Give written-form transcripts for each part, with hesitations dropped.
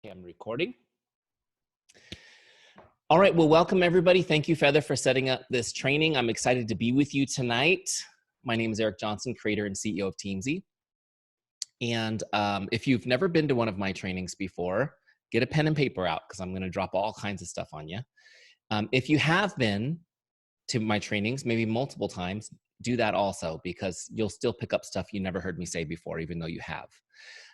Okay, I'm recording. All right, well, welcome everybody. Thank you, Feather, for setting up this training. I'm excited to be with you tonight. My name is Eric Johnson, creator and CEO of Teamzy. And if you've never been to one of my trainings before, get a pen and paper out because I'm going to drop all kinds of stuff on you. If you have been to my trainings, maybe multiple times, do that also because you'll still pick up stuff you never heard me say before, even though you have.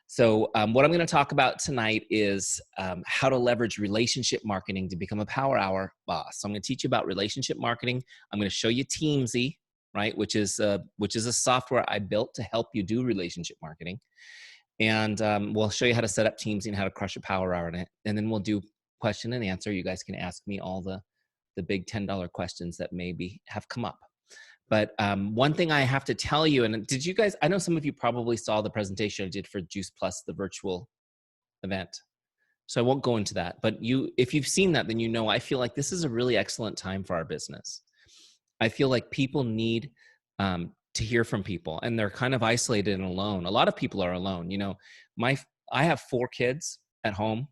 So what I'm going to talk about tonight is how to leverage relationship marketing to become a power hour boss. So I'm going to teach you about relationship marketing. I'm going to show you Teamzy, right, which is a software I built to help you do relationship marketing. And we'll show you how to set up Teamzy and how to crush a power hour in it. And then we'll do question and answer. You guys can ask me all the big $10 questions that maybe have come up. But one thing I have to tell you, and did you guys, I know some of you probably saw the presentation I did for Juice Plus, the virtual event. So I won't go into that, but if you've seen that, then you know, I feel like this is a really excellent time for our business. I feel like people need to hear from people and they're kind of isolated and alone. A lot of people are alone. You know, I have 4 kids at home.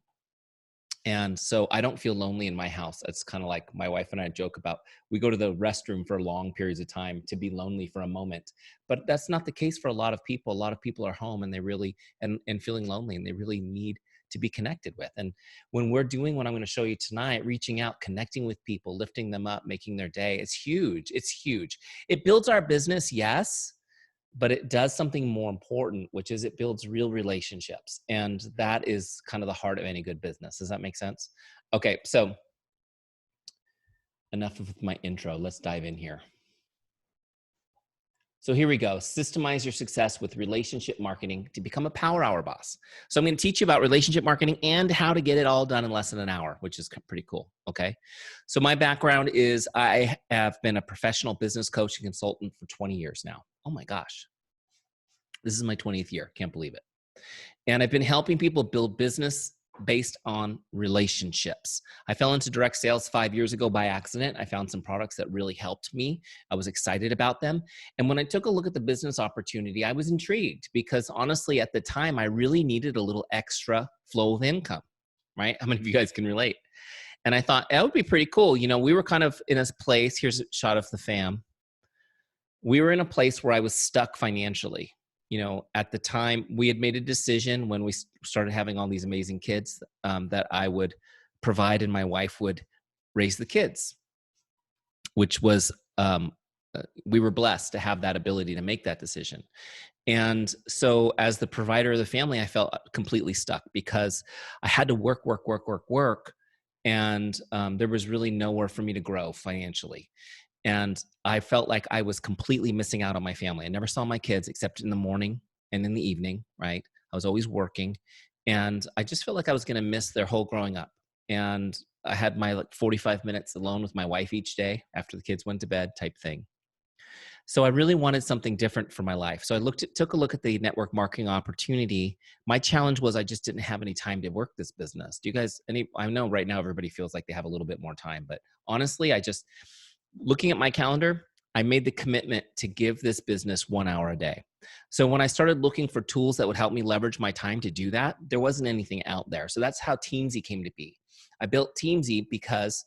And so I don't feel lonely in my house. It's kind of like my wife and I joke about, we go to the restroom for long periods of time to be lonely for a moment. But that's not the case for a lot of people. A lot of people are home and they really, and feeling lonely, and they really need to be connected with. And when we're doing what I'm going to show you tonight, reaching out, connecting with people, lifting them up, making their day, it's huge. It's huge. It builds our business, yes, but it does something more important, which is it builds real relationships. And that is kind of the heart of any good business. Does that make sense? Okay, so enough of my intro. Let's dive in here. So here we go. Systemize your success with relationship marketing to become a power hour boss. So I'm going to teach you about relationship marketing and how to get it all done in less than an hour, which is pretty cool. Okay. So my background is I have been a professional business coach and consultant for 20 years now. Oh my gosh. This is my 20th year. Can't believe it. And I've been helping people build business based on relationships. I fell into direct sales 5 years ago by accident. I found some products that really helped me. I was excited about them. And when I took a look at the business opportunity, I was intrigued because honestly, at the time, I really needed a little extra flow of income, right? How many of you guys can relate? And I thought that would be pretty cool. You know, we were kind of in a place, here's a shot of the fam. We were in a place where I was stuck financially. You know, at the time we had made a decision when we started having all these amazing kids that I would provide and my wife would raise the kids, which was, we were blessed to have that ability to make that decision. And so as the provider of the family, I felt completely stuck because I had to work. And there was really nowhere for me to grow financially. And I felt like I was completely missing out on my family. I never saw my kids except in the morning and in the evening, right? I was always working. And I just felt like I was going to miss their whole growing up. And I had my 45 minutes alone with my wife each day after the kids went to bed type thing. So I really wanted something different for my life. So I took a look at the network marketing opportunity. My challenge was I just didn't have any time to work this business. Do you guys, I know right now everybody feels like they have a little bit more time, but honestly, looking at my calendar, I made the commitment to give this business 1 hour a day. So when I started looking for tools that would help me leverage my time to do that, there wasn't anything out there. So that's how Teamzy came to be. I built Teamzy because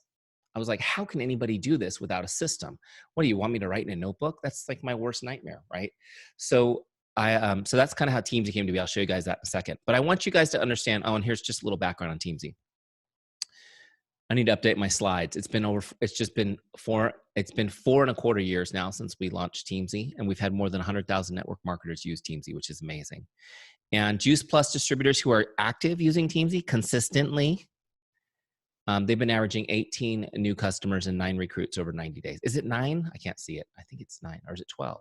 I was like, how can anybody do this without a system? What do you want me to write in a notebook? That's like my worst nightmare, right? So so that's kind of how Teamzy came to be. I'll show you guys that in a second. But I want you guys to understand, and here's just a little background on Teamzy. I need to update my slides. It's been 4.25 years now since we launched Teamzy, and we've had more than 100,000 network marketers use Teamzy, which is amazing. And Juice Plus distributors who are active using Teamzy consistently, they've been averaging 18 new customers and 9 recruits over 90 days. Is it 9? I can't see it. I think it's 9, or is it 12?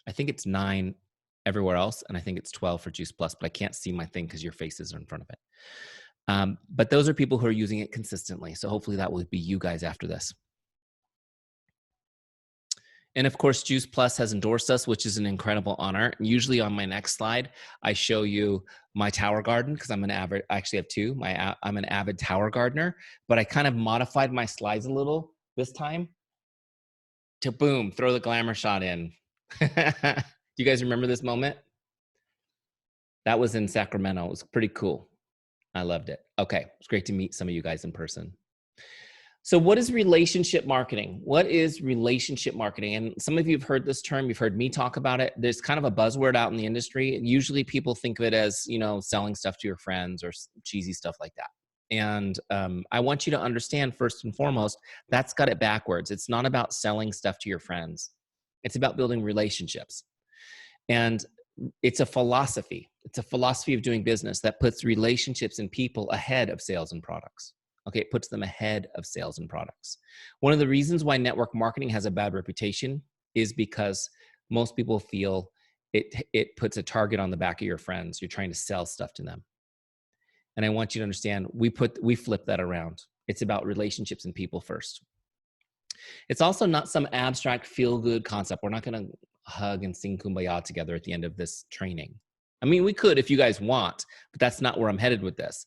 I think it's 9 everywhere else, and I think it's 12 for Juice Plus, but I can't see my thing because your faces are in front of it. But those are people who are using it consistently. So hopefully that will be you guys after this. And of course, Juice Plus has endorsed us, which is an incredible honor. And usually on my next slide, I show you my tower garden because I'm an avid, I actually have 2. I'm an avid tower gardener, but I kind of modified my slides a little this time to boom, throw the glamour shot in. Do you guys remember this moment? That was in Sacramento. It was pretty cool. I loved it. Okay. It's great to meet some of you guys in person. So what is relationship marketing? What is relationship marketing? And some of you have heard this term. You've heard me talk about it. There's kind of a buzzword out in the industry. Usually people think of it as, selling stuff to your friends or cheesy stuff like that. And I want you to understand, first and foremost, that's got it backwards. It's not about selling stuff to your friends. It's about building relationships. And it's a philosophy. It's a philosophy of doing business that puts relationships and people ahead of sales and products. Okay, it puts them ahead of sales and products. One of the reasons why network marketing has a bad reputation is because most people feel it puts a target on the back of your friends. You're trying to sell stuff to them. And I want you to understand, we flip that around. It's about relationships and people first. It's also not some abstract feel-good concept. We're not going to hug and sing Kumbaya together at the end of this training. I mean, we could if you guys want, but that's not where I'm headed with this.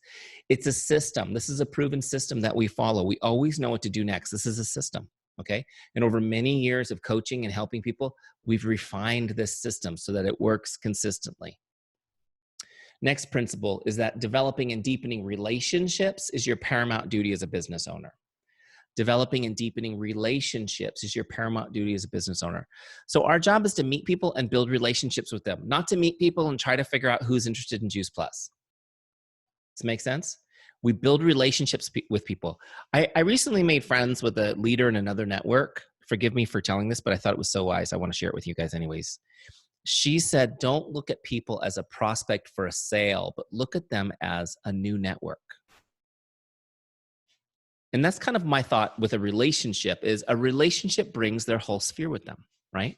It's a system. This is a proven system that we follow. We always know what to do next. This is a system, okay? And over many years of coaching and helping people, we've refined this system so that it works consistently. Next principle is that developing and deepening relationships is your paramount duty as a business owner. Developing and deepening relationships is your paramount duty as a business owner. So our job is to meet people and build relationships with them, not to meet people and try to figure out who's interested in Juice Plus. Does that make sense? We build relationships with people. I recently made friends with a leader in another network. Forgive me for telling this, but I thought it was so wise. I want to share it with you guys anyways. She said, don't look at people as a prospect for a sale, but look at them as a new network. And that's kind of my thought with a relationship is a relationship brings their whole sphere with them, right?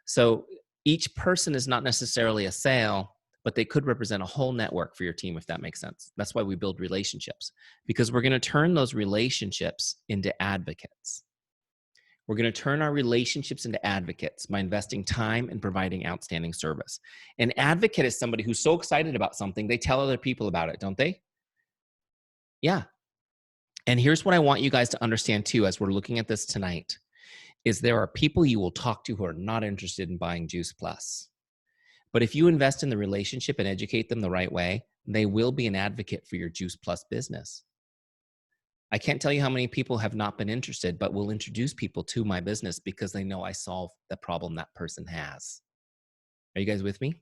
So each person is not necessarily a sale, but they could represent a whole network for your team, if that makes sense. That's why we build relationships, because we're going to turn those relationships into advocates. We're going to turn our relationships into advocates by investing time and providing outstanding service. An advocate is somebody who's so excited about something, they tell other people about it, don't they? Yeah. And here's what I want you guys to understand too, as we're looking at this tonight, is there are people you will talk to who are not interested in buying Juice Plus. But if you invest in the relationship and educate them the right way, they will be an advocate for your Juice Plus business. I can't tell you how many people have not been interested, but will introduce people to my business because they know I solve the problem that person has. Are you guys with me?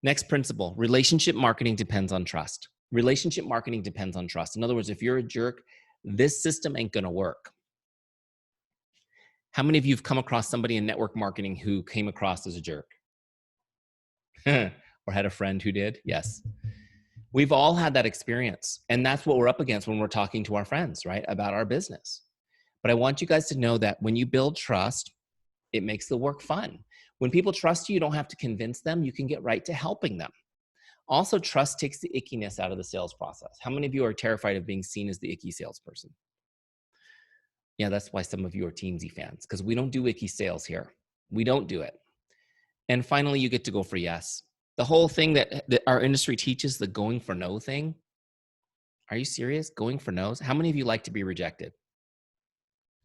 Next principle, relationship marketing depends on trust. Relationship marketing depends on trust. In other words, if you're a jerk, this system ain't gonna work. How many of you have come across somebody in network marketing who came across as a jerk? Or had a friend who did? Yes. We've all had that experience. And that's what we're up against when we're talking to our friends, right? About our business. But I want you guys to know that when you build trust, it makes the work fun. When people trust you, you don't have to convince them. You can get right to helping them. Also, trust takes the ickiness out of the sales process. How many of you are terrified of being seen as the icky salesperson? Yeah, that's why some of you are Teamzy fans, because we don't do icky sales here. We don't do it. And finally, you get to go for yes. The whole thing that our industry teaches, the going for no thing. Are you serious? Going for no's? How many of you like to be rejected?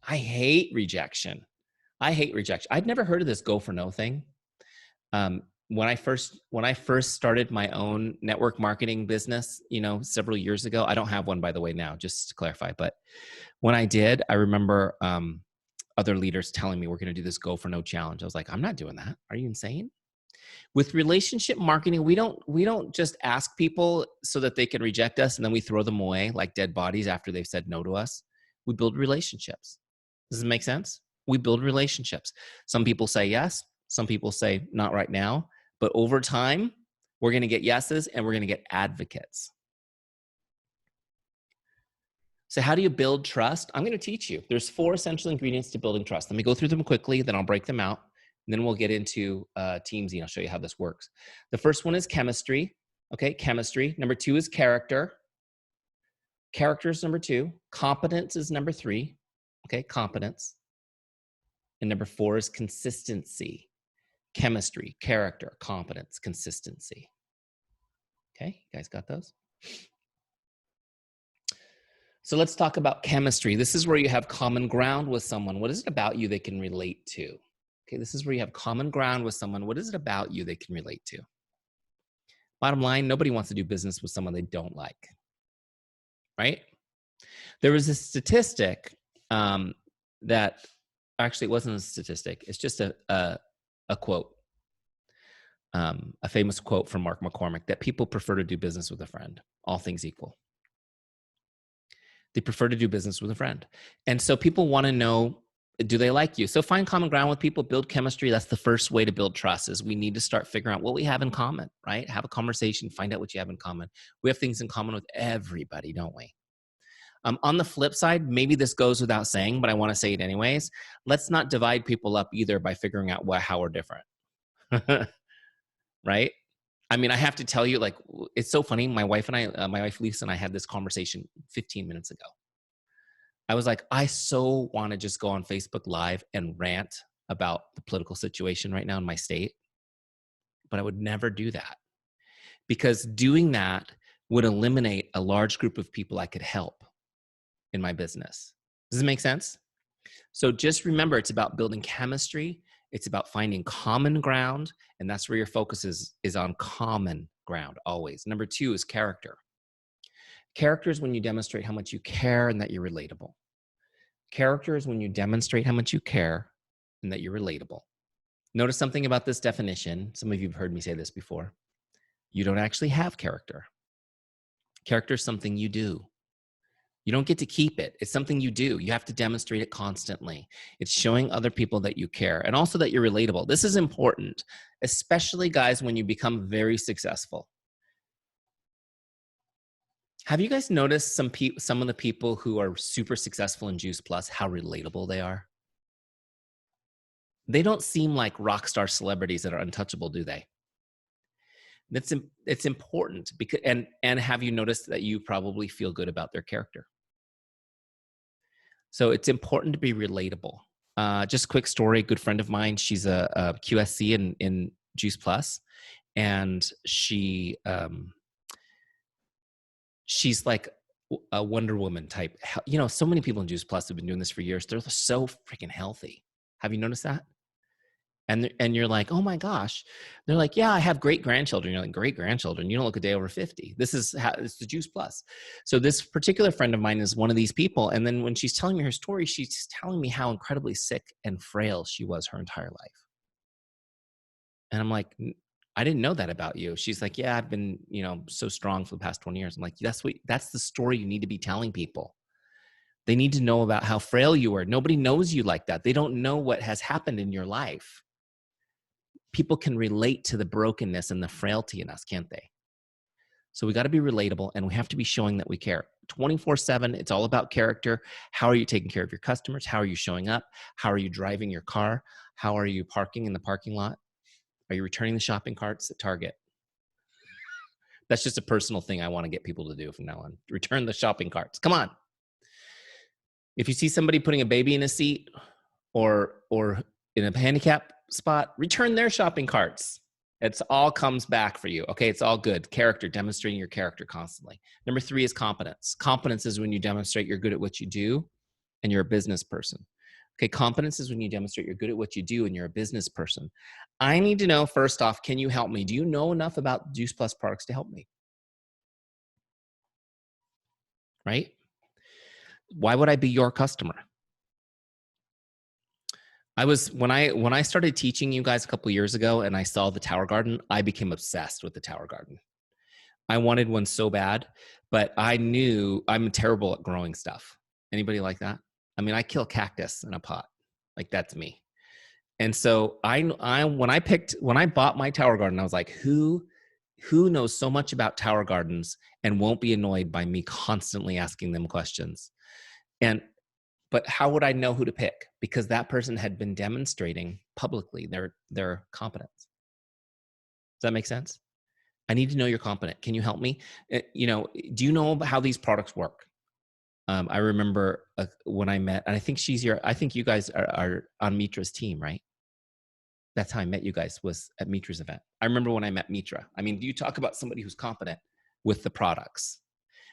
I hate rejection. I hate rejection. I'd never heard of this go for no thing. When I first started my own network marketing business, several years ago, I don't have one, by the way, now, just to clarify. But when I did, I remember other leaders telling me we're going to do this go for no challenge. I was like, I'm not doing that. Are you insane? With relationship marketing, we don't just ask people so that they can reject us and then we throw them away like dead bodies after they've said no to us. We build relationships. Does it make sense? We build relationships. Some people say yes. Some people say not right now. But over time, we're going to get yeses and we're going to get advocates. So how do you build trust? I'm going to teach you. There's 4 essential ingredients to building trust. Let me go through them quickly, then I'll break them out. And then we'll get into Teamzy and I'll show you how this works. The first one is chemistry. Okay, chemistry. Number 2 is character. Character is number 2. Competence is number 3. Okay, competence. And number 4 is consistency. Chemistry, character, competence, consistency. Okay, you guys got those? So let's talk about chemistry. This is where you have common ground with someone. What is it about you they can relate to? Okay, this is where you have common ground with someone. What is it about you they can relate to? Bottom line, nobody wants to do business with someone they don't like, right? There was a statistic that actually it wasn't a statistic. It's just a quote, a famous quote from Mark McCormick, that people prefer to do business with a friend, all things equal. They prefer to do business with a friend. And so people want to know, do they like you? So find common ground with people, build chemistry. That's the first way to build trust, is we need to start figuring out what we have in common, right? Have a conversation, find out what you have in common. We have things in common with everybody, don't we? On the flip side, maybe this goes without saying, but I want to say it anyways. Let's not divide people up either by figuring out how we're different, right? I mean, I have to tell you, like, it's so funny. My wife Lisa and I had this conversation 15 minutes ago. I was like, I so want to just go on Facebook Live and rant about the political situation right now in my state, but I would never do that, because doing that would eliminate a large group of people I could help in my business. Does it make sense? So just remember, it's about building chemistry. It's about finding common ground. And that's where your focus is on common ground always. Number 2 is character. Character is when you demonstrate how much you care and that you're relatable. Character is when you demonstrate how much you care and that you're relatable. Notice something about this definition. Some of you have heard me say this before. You don't actually have character. Character is something you do. You don't get to keep it. It's something you do. You have to demonstrate it constantly. It's showing other people that you care, and also that you're relatable. This is important, especially, guys, when you become very successful. Have you guys noticed some of the people who are super successful in Juice Plus, how relatable they are? They don't seem like rock star celebrities that are untouchable, do they? It's important, because and have you noticed that you probably feel good about their character? So it's important to be relatable. Just a quick story. A good friend of mine, she's a QSC in Juice Plus, and she's like a Wonder Woman type. You know, so many people in Juice Plus have been doing this for years. They're so freaking healthy. Have you noticed that? And you're like, oh my gosh. They're like, yeah, I have great grandchildren. You're like, great grandchildren? You don't look a day over 50. It's the Juice Plus. So this particular friend of mine is one of these people. And then when she's telling me her story, she's telling me how incredibly sick and frail she was her entire life. And I'm like, I didn't know that about you. She's like, yeah, I've been, so strong for the past 20 years. I'm like, that's the story you need to be telling people. They need to know about how frail you are. Nobody knows you like that. They don't know what has happened in your life. People can relate to the brokenness and the frailty in us, can't they? So we got to be relatable, and we have to be showing that we care 24/7. It's all about character. How are you taking care of your customers? How are you showing up? How are you driving your car? How are you parking in the parking lot? Are you returning the shopping carts at Target? That's just a personal thing I want to get people to do from now on. Return the shopping carts. Come on. If you see somebody putting a baby in a seat or in a handicap spot, return their shopping carts. It's all comes back for you. Okay, it's all good. Character, demonstrating your character constantly. Number 3 is competence. Competence is when you demonstrate you're good at what you do and you're a business person. Okay, competence is when you demonstrate you're good at what you do and you're a business person. I need to know, first off, can you help me? Do you know enough about Juice Plus products to help me? Right? Why would I be your customer? When I started teaching you guys a couple years ago and I saw the Tower Garden, I became obsessed with the Tower Garden. I wanted one so bad, but I knew I'm terrible at growing stuff. Anybody like that? I mean, I kill cactus in a pot. Like, that's me. And so when I bought my Tower Garden, I was like, who knows so much about Tower Gardens and won't be annoyed by me constantly asking them questions? But how would I know who to pick? Because that person had been demonstrating publicly their competence. Does that make sense? I need to know you're competent. Can you help me? Do you know how these products work? I remember when I met, and I think you guys are on Mitra's team, right? That's how I met you guys, was at Mitra's event. I remember when I met Mitra. I mean, do you talk about somebody who's competent with the products?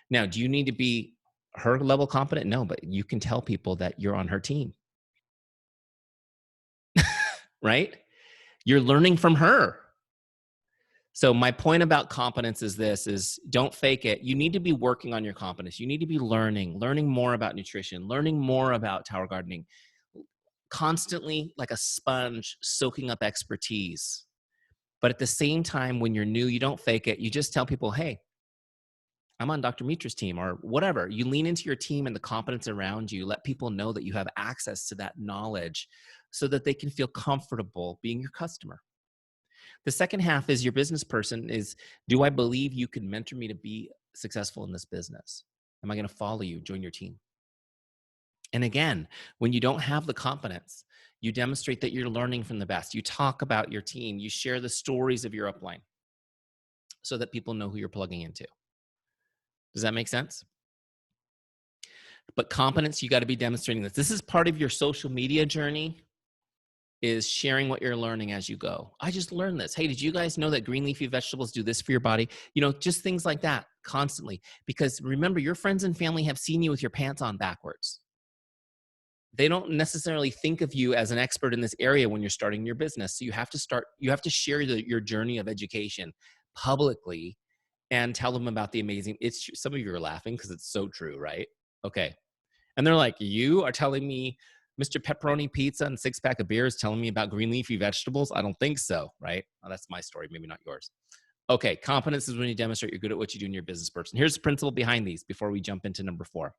Now, do you need to be her level competent? No, but you can tell people that you're on her team. Right? You're learning from her. So my point about competence is this, is don't fake it. You need to be working on your competence. You need to be learning more about nutrition, learning more about tower gardening, constantly like a sponge soaking up expertise. But at the same time, when you're new, you don't fake it. You just tell people, hey, I'm on Dr. Mitra's team or whatever. You lean into your team and the competence around you. Let people know that you have access to that knowledge so that they can feel comfortable being your customer. The second half is your business person is, do I believe you can mentor me to be successful in this business? Am I going to follow you, join your team? And again, when you don't have the competence, you demonstrate that you're learning from the best. You talk about your team. You share the stories of your upline so that people know who you're plugging into. Does that make sense? But competence, you got to be demonstrating this. This is part of your social media journey, is sharing what you're learning as you go. I just learned this. Hey, did you guys know that green leafy vegetables do this for your body? You know, just things like that constantly. Because remember, your friends and family have seen you with your pants on backwards. They don't necessarily think of you as an expert in this area when you're starting your business. So you have to share your journey of education publicly and tell them about the amazing, some of you are laughing because it's so true, right? Okay. And they're like, you are telling me Mr. Pepperoni Pizza and 6-pack of beer is telling me about green leafy vegetables? I don't think so, right? Well, that's my story, maybe not yours. Okay, competence is when you demonstrate you're good at what you do in your business person. Here's the principle behind these before we jump into number 4.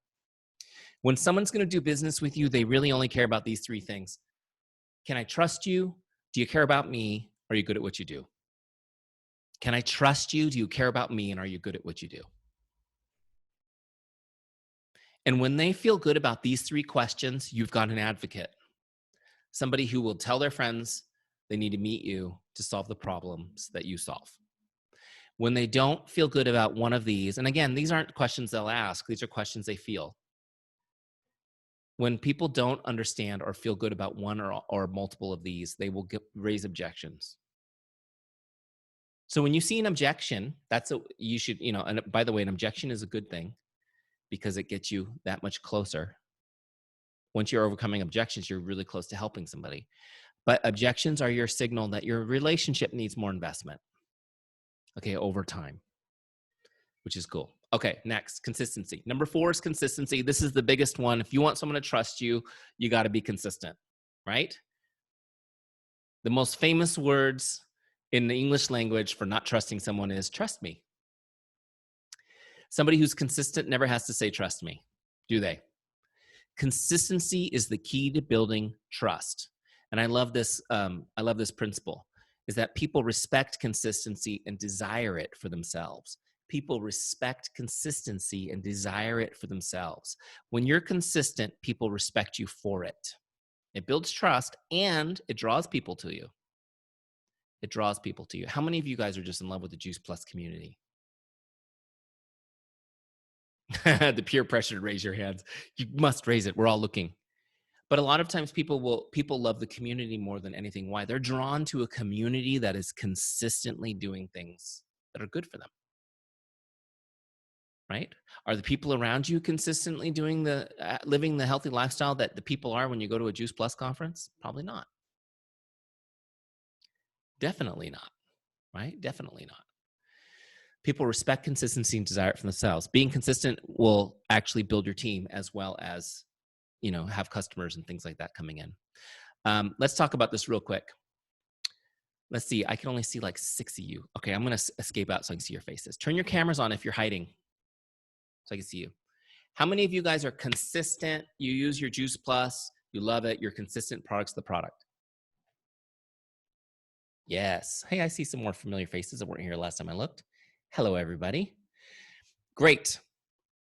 When someone's going to do business with you, they really only care about these 3 things. Can I trust you? Do you care about me? Are you good at what you do? Can I trust you? Do you care about me? And are you good at what you do? And when they feel good about these 3 questions, you've got an advocate. Somebody who will tell their friends they need to meet you to solve the problems that you solve. When they don't feel good about one of these, and again, these aren't questions they'll ask, these are questions they feel. When people don't understand or feel good about one or multiple of these, they will raise objections. So when you see an objection, you should, and by the way, an objection is a good thing because it gets you that much closer. Once you're overcoming objections, you're really close to helping somebody. But objections are your signal that your relationship needs more investment, okay, over time, which is cool. Okay, next, consistency. Number 4 is consistency. This is the biggest one. If you want someone to trust you, you got to be consistent, right? The most famous words in the English language for not trusting someone is trust me. Somebody who's consistent never has to say trust me, do they? Consistency is the key to building trust. And I love this principle, is that people respect consistency and desire it for themselves. People respect consistency and desire it for themselves. When you're consistent, people respect you for it. It builds trust and it draws people to you. It draws people to you. How many of you guys are just in love with the Juice Plus community? The peer pressure to raise your hands. You must raise it. We're all looking. But a lot of times people love the community more than anything. Why? They're drawn to a community that is consistently doing things that are good for them. Right? Are the people around you consistently doing living the healthy lifestyle that the people are when you go to a Juice Plus conference? Probably not. Definitely not. Right? Definitely not. People respect consistency and desire it for themselves. Being consistent will actually build your team as well as, have customers and things like that coming in. Let's talk about this real quick. Let's see. I can only see like 6 of you. Okay, I'm going to escape out so I can see your faces. Turn your cameras on if you're hiding so I can see you. How many of you guys are consistent? You use your Juice Plus. You love it. You're consistent products of the product. Yes. Hey, I see some more familiar faces that weren't here last time I looked. Hello, everybody. Great.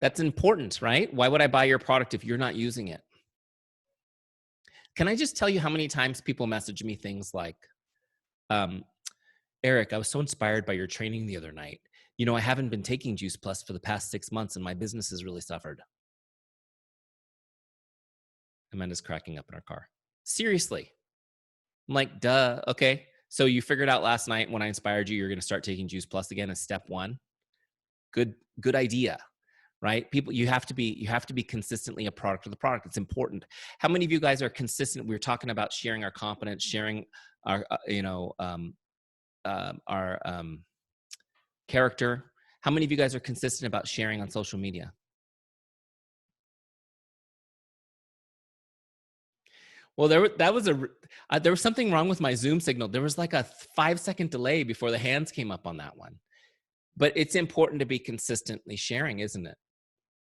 That's important, right? Why would I buy your product if you're not using it? Can I just tell you how many times people message me things like, Eric, I was so inspired by your training the other night. I haven't been taking Juice Plus for the past 6 months and my business has really suffered. Amanda's cracking up in our car. Seriously. I'm like, duh. Okay. So you figured out last night when I inspired you, you're going to start taking Juice Plus again as step 1. Good idea. Right? People, you have to be consistently a product of the product. It's important. How many of you guys are consistent? We were talking about sharing our competence, sharing our, character. How many of you guys are consistent about sharing on social media? Well, there was something wrong with my Zoom signal. There was like a 5-second delay before the hands came up on that one. But it's important to be consistently sharing, isn't it?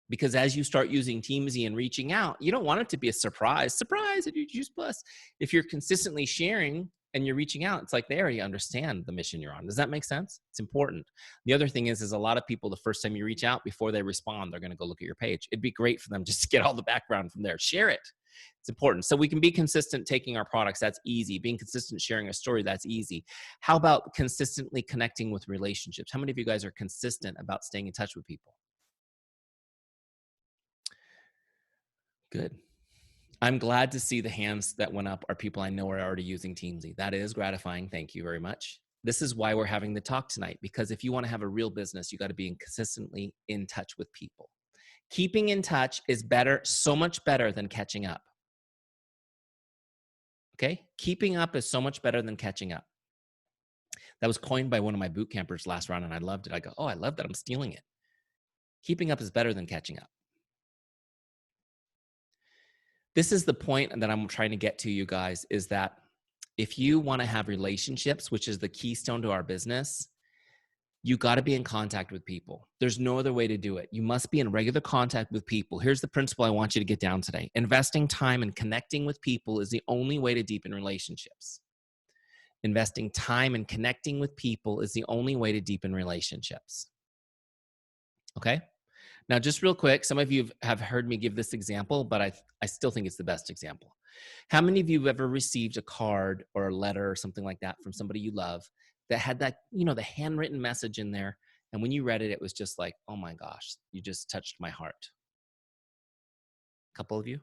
Because as you start using Teamzy and reaching out, you don't want it to be a surprise. Surprise, a new Juice Plus. If you're consistently sharing and you're reaching out, it's like they already understand the mission you're on. Does that make sense? It's important. The other thing is a lot of people, the first time you reach out, before they respond, they're going to go look at your page. It'd be great for them just to get all the background from there. Share it. It's important. So we can be consistent taking our products. That's easy. Being consistent sharing a story, that's easy. How about consistently connecting with relationships? How many of you guys are consistent about staying in touch with people? Good. I'm glad to see the hands that went up are people I know are already using Teamzy. That is gratifying. Thank you very much. This is why we're having the talk tonight, because if you want to have a real business, you got to be consistently in touch with people. Keeping in touch is better, so much better than catching up. Okay? Keeping up is so much better than catching up. That was coined by one of my boot campers last round, and I loved it. I go, oh, I love that. I'm stealing it. Keeping up is better than catching up. This is the point that I'm trying to get to, you guys, is that if you want to have relationships, which is the keystone to our business, you got to be in contact with people. There's no other way to do it. You must be in regular contact with people. Here's the principle I want you to get down today. Investing time and connecting with people is the only way to deepen relationships. Investing time and connecting with people is the only way to deepen relationships. Okay? Now, just real quick, some of you have heard me give this example, but I still think it's the best example. How many of you have ever received a card or a letter or something like that from somebody you love that had that, the handwritten message in there, and when you read it, it was just like, oh my gosh, you just touched my heart? A couple of you?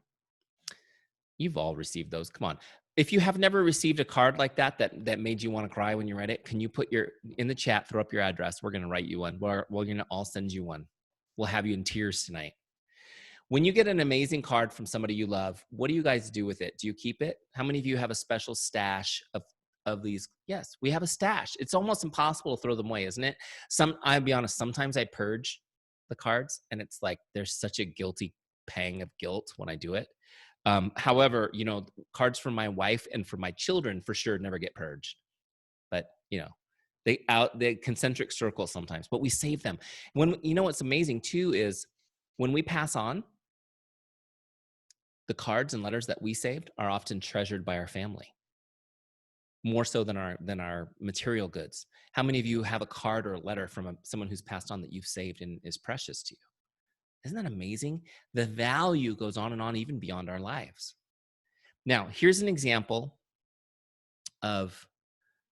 You've all received those. Come on. If you have never received a card like that made you want to cry when you read it, can you put in the chat, throw up your address? We're going to write you one. We're going to all send you one. We'll have you in tears tonight. When you get an amazing card from somebody you love, what do you guys do with it? Do you keep it? How many of you have a special stash of these? Yes, we have a stash. It's almost impossible to throw them away, isn't it? I'll be honest, sometimes I purge the cards, and it's like there's such a guilty pang of guilt when I do it. However, cards from my wife and from my children for sure never get purged. But, they concentric circles sometimes, but we save them. What's amazing too is when we pass on, the cards and letters that we saved are often treasured by our family, more so than our material goods. How many of you have a card or a letter from someone who's passed on that you've saved and is precious to you? Isn't that amazing? The value goes on and on, even beyond our lives. Now, here's an example of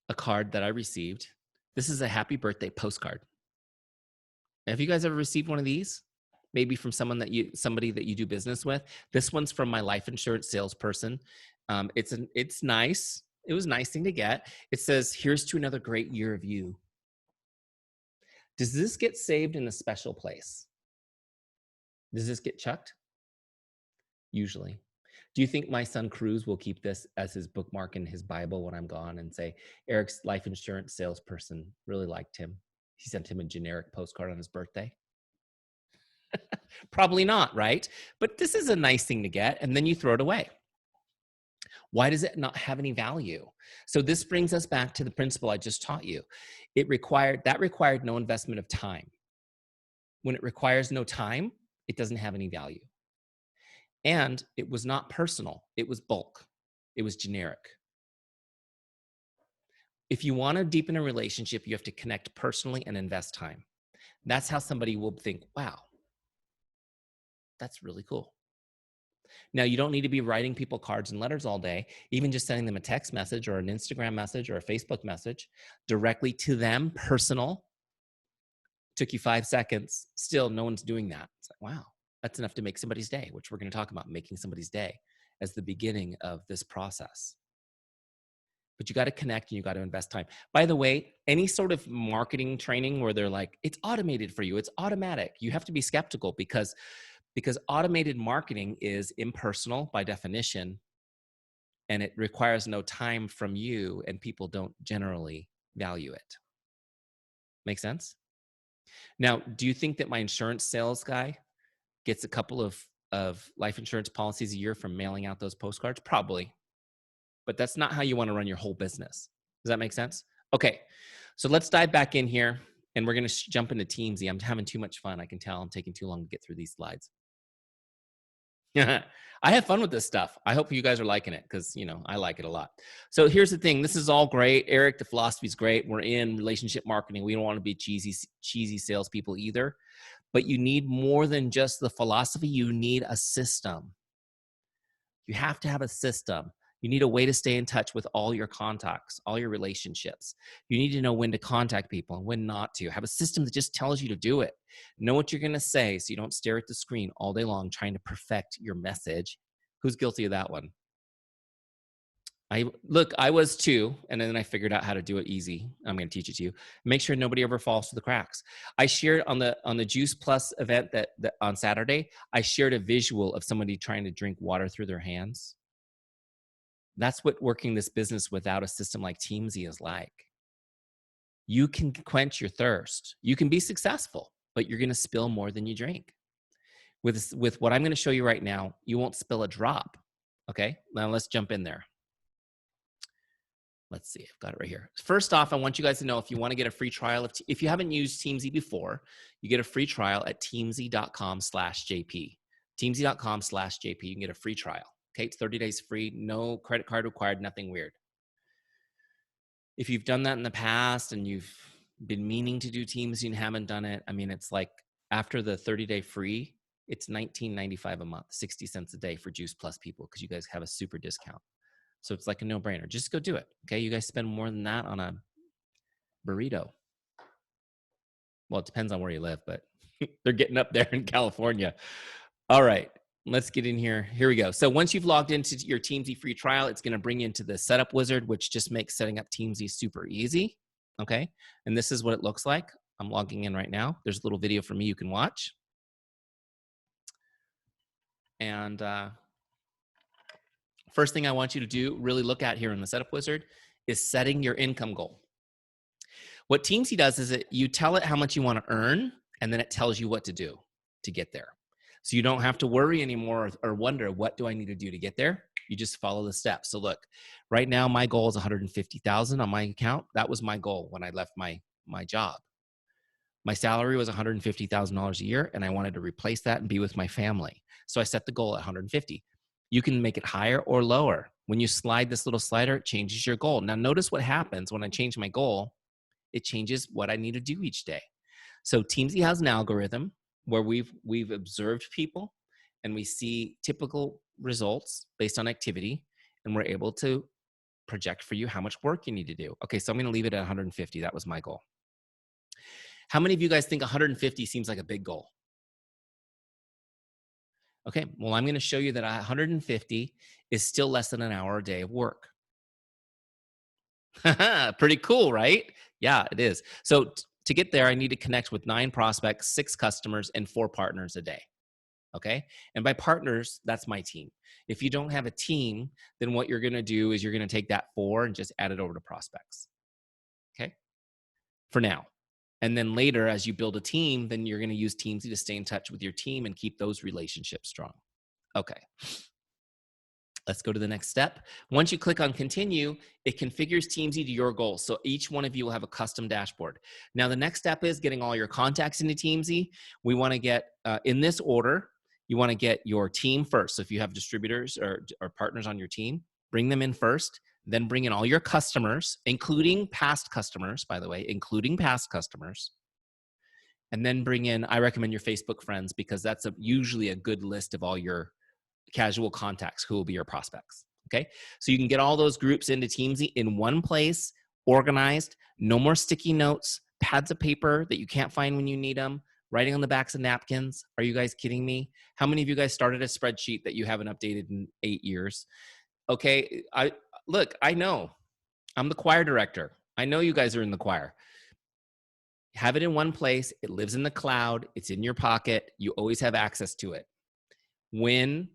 a card that I received. This is a happy birthday postcard. Have you guys ever received one of these? Maybe from somebody that you do business with. This one's from my life insurance salesperson. It's nice. It was a nice thing to get. It says, "Here's to another great year of you." Does this get saved in a special place? Does this get chucked? Usually. Do you think my son Cruz will keep this as his bookmark in his Bible when I'm gone and say, Eric's life insurance salesperson really liked him? He sent him a generic postcard on his birthday? Probably not, right? But this is a nice thing to get, and then you throw it away. Why does it not have any value? So this brings us back to the principle I just taught you. That required no investment of time. When it requires no time, it doesn't have any value. And it was not personal. It was bulk. It was generic. If you want to deepen a relationship, you have to connect personally and invest time. That's how somebody will think, wow, that's really cool. Now, you don't need to be writing people cards and letters all day. Even just sending them a text message or an Instagram message or a Facebook message directly to them, personal. Took you 5 seconds. Still, no one's doing that. It's like, wow, that's enough to make somebody's day, which we're going to talk about, making somebody's day as the beginning of this process. But you got to connect and you got to invest time. By the way, any sort of marketing training where they're like, it's automated for you, it's automatic, you have to be skeptical because automated marketing is impersonal by definition, and it requires no time from you, and people don't generally value it. Make sense? Now, do you think that my insurance sales guy gets a couple of life insurance policies a year from mailing out those postcards? Probably, but that's not how you want to run your whole business. Does that make sense? Okay, so let's dive back in here, and we're going to jump into Teamzy. I'm having too much fun. I can tell I'm taking too long to get through these slides. I have fun with this stuff. I hope you guys are liking it because, I like it a lot. So here's the thing. This is all great. Eric, the philosophy is great. We're in relationship marketing. We don't want to be cheesy salespeople either. But you need more than just the philosophy. You need a system. You have to have a system. You need a way to stay in touch with all your contacts, all your relationships. You need to know when to contact people and when not to. Have a system that just tells you to do it. Know what you're going to say so you don't stare at the screen all day long trying to perfect your message. Who's guilty of that one? I was too, and then I figured out how to do it easy. I'm going to teach it to you. Make sure nobody ever falls through the cracks. I shared on the Juice Plus event that on Saturday, I shared a visual of somebody trying to drink water through their hands. That's what working this business without a system like Teamzy is like. You can quench your thirst. You can be successful, but you're going to spill more than you drink. With what I'm going to show you right now, you won't spill a drop. Okay, now let's jump in there. Let's see, I've got it right here. First off, I want you guys to know if you want to get a free trial, if you haven't used Teamzy before, you get a free trial at teamzy.com/JP. Teamzy.com/JP, you can get a free trial. Okay, it's 30 days free, no credit card required, nothing weird. If you've done that in the past and you've been meaning to do Teamzy and haven't done it, I mean, it's like after the 30-day free, it's $19.95 a month, 60 cents a day for Juice Plus people because you guys have a super discount. So it's like a no-brainer. Just go do it. Okay, you guys spend more than that on a burrito. Well, it depends on where you live, but they're getting up there in California. All right, let's get in here. Here we go. So once you've logged into your Teamzy free trial, it's going to bring you into the setup wizard, which just makes setting up Teamzy super easy. Okay, and this is what it looks like. I'm logging in right now. There's a little video for me you can watch. And first thing I want you to do, really look at here in the setup wizard, is setting your income goal. What Teamzy does is you tell it how much you want to earn, and then it tells you what to do to get there. So you don't have to worry anymore or wonder, what do I need to do to get there? You just follow the steps. So look, right now my goal is 150,000 on my account. That was my goal when I left my job. My salary was $150,000 a year, and I wanted to replace that and be with my family. So I set the goal at 150. You can make it higher or lower. When you slide this little slider, it changes your goal. Now notice what happens when I change my goal. It changes what I need to do each day. So Teamzy has an algorithm where we've observed people and we see typical results based on activity, and we're able to project for you how much work you need to do. Okay, so I'm going to leave it at 150. That was my goal. How many of you guys think 150 seems like a big goal? Okay, well, I'm going to show you that 150 is still less than an hour a day of work. Pretty cool, right? Yeah, it is. So to get there, I need to connect with 9 prospects, 6 customers, and 4 partners a day. Okay, and by partners, that's my team. If you don't have a team, then what you're going to do is you're going to take that 4 and just add it over to prospects. Okay, for now. And then later, as you build a team, then you're going to use Teamzy to stay in touch with your team and keep those relationships strong. Okay. Let's go to the next step. Once you click on continue, it configures Teamzy to your goals. So each one of you will have a custom dashboard. Now, the next step is getting all your contacts into Teamzy. We want to get, in this order, you want to get your team first. So if you have distributors or partners on your team, bring them in first. Then bring in all your customers, including past customers, by the way, including past customers. And then bring in, I recommend your Facebook friends, because that's usually a good list of all your casual contacts who will be your prospects. Okay, so you can get all those groups into Teamzy in one place, organized, no more sticky notes, pads of paper that you can't find when you need them, writing on the backs of napkins. Are you guys kidding me? How many of you guys started a spreadsheet that you haven't updated in 8 years? Okay, look, I know. I'm the choir director. I know you guys are in the choir. Have it in one place. It lives in the cloud. It's in your pocket. You always have access to it. When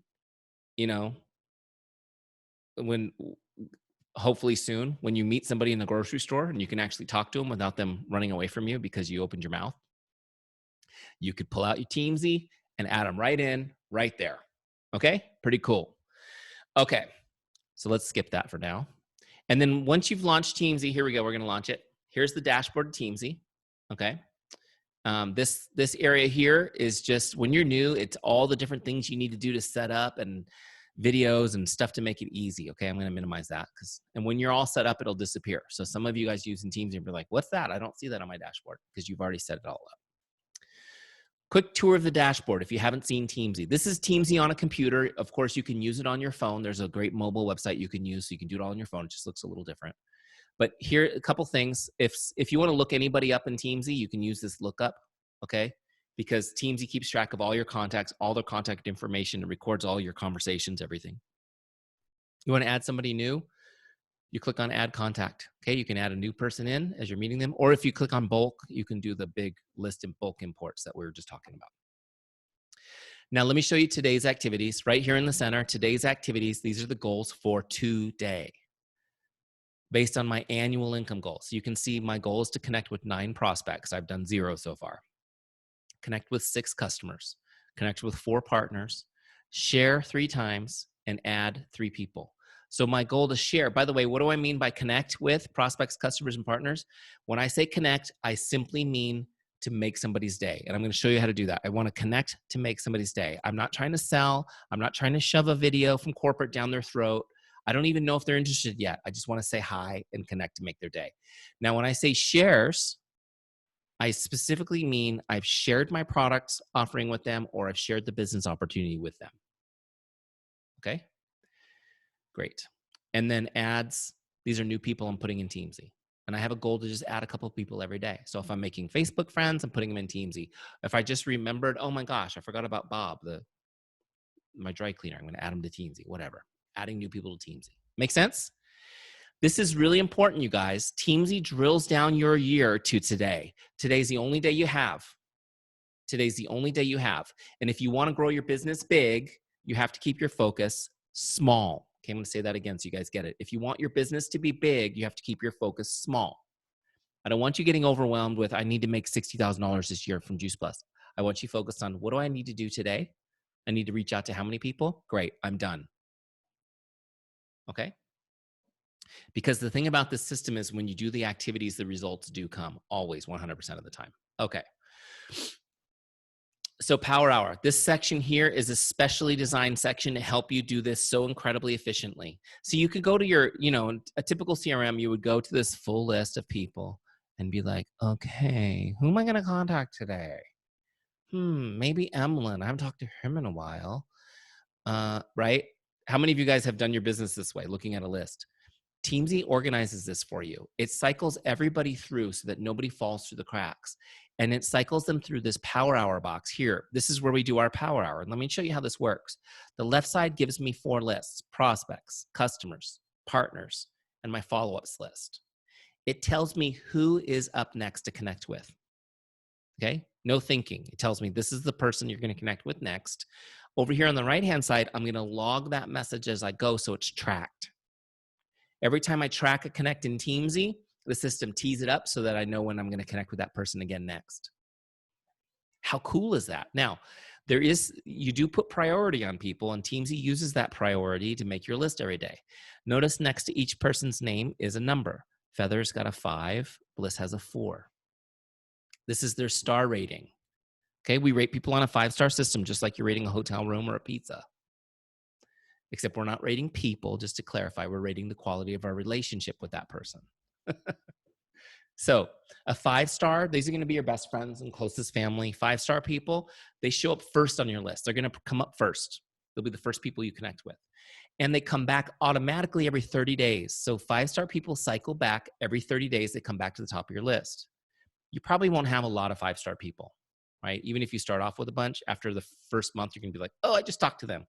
hopefully soon, when you meet somebody in the grocery store and you can actually talk to them without them running away from you because you opened your mouth. You could pull out your Teamzy and add them right in, right there. Okay, pretty cool. Okay, so let's skip that for now. And then once you've launched Teamzy, here we go, we're gonna launch it. Here's the dashboard of Teamzy, okay? This area here is just, when you're new, it's all the different things you need to do to set up, and videos and stuff to make it easy. Okay, I'm going to minimize that, and when you're all set up, it'll disappear. So some of you guys using Teams, you'll be like, what's that? I don't see that on my dashboard, because you've already set it all up. Quick tour of the dashboard if you haven't seen Teamzy. This is Teamzy on a computer. Of course, you can use it on your phone. There's a great mobile website you can use, so you can do it all on your phone. It just looks a little different. But here, a couple things. If you want to look anybody up in Teamzy, you can use this lookup, okay? Because Teamzy keeps track of all your contacts, all their contact information. It records all your conversations, everything. You want to add somebody new? You click on Add Contact, okay? You can add a new person in as you're meeting them. Or if you click on Bulk, you can do the big list and bulk imports that we were just talking about. Now, let me show you today's activities. Right here in the center, today's activities, these are the goals for today, based on my annual income goal. So you can see my goal is to connect with 9 prospects. I've done 0 so far. Connect with 6 customers, connect with 4 partners, share 3 times, and add 3 people. So my goal to share, by the way, what do I mean by connect with prospects, customers, and partners? When I say connect, I simply mean to make somebody's day. And I'm going to show you how to do that. I want to connect to make somebody's day. I'm not trying to sell. I'm not trying to shove a video from corporate down their throat. I don't even know if they're interested yet. I just want to say hi and connect to make their day. Now, when I say shares, I specifically mean I've shared my products offering with them, or I've shared the business opportunity with them. Okay, great. And then ads, these are new people I'm putting in Teamzy. And I have a goal to just add a couple of people every day. So if I'm making Facebook friends, I'm putting them in Teamzy. If I just remembered, oh my gosh, I forgot about Bob, my dry cleaner, I'm going to add him to Teamzy, whatever. Adding new people to Teamzy. Make sense? This is really important, you guys. Teamzy drills down your year to today. Today's the only day you have. Today's the only day you have. And if you want to grow your business big, you have to keep your focus small. Okay, I'm going to say that again so you guys get it. If you want your business to be big, you have to keep your focus small. I don't want you getting overwhelmed with, I need to make $60,000 this year from Juice Plus. I want you focused on, what do I need to do today? I need to reach out to how many people? Great, I'm done. Okay? Because the thing about this system is, when you do the activities, the results do come, always, 100% of the time. Okay. So Power Hour, this section here is a specially designed section to help you do this so incredibly efficiently. So you could go to your, a typical CRM, you would go to this full list of people and be like, okay, who am I going to contact today? Maybe Emlyn. I haven't talked to him in a while. Right? How many of you guys have done your business this way, looking at a list? Teamzy organizes this for you. It cycles everybody through so that nobody falls through the cracks. And it cycles them through this Power Hour box here. This is where we do our Power Hour. And let me show you how this works. The left side gives me 4 lists: prospects, customers, partners, and my follow-ups list. It tells me who is up next to connect with. Okay? No thinking. It tells me this is the person you're going to connect with next. Over here on the right-hand side, I'm going to log that message as I go so it's tracked. Every time I track a connect in Teamzy, the system tees it up so that I know when I'm going to connect with that person again next. How cool is that? Now, you do put priority on people, and Teamzy uses that priority to make your list every day. Notice next to each person's name is a number. Feather's got a 5, Bliss has a 4. This is their star rating. Okay, we rate people on a 5-star system, just like you're rating a hotel room or a pizza. Except we're not rating people, just to clarify, we're rating the quality of our relationship with that person. So a 5-star, these are going to be your best friends and closest family. 5-star people, they show up first on your list. They're going to come up first. They'll be the first people you connect with. And they come back automatically every 30 days. So 5-star people cycle back every 30 days. They come back to the top of your list. You probably won't have a lot of 5-star people, right? Even if you start off with a bunch, after the first month, you're going to be like, oh, I just talked to them.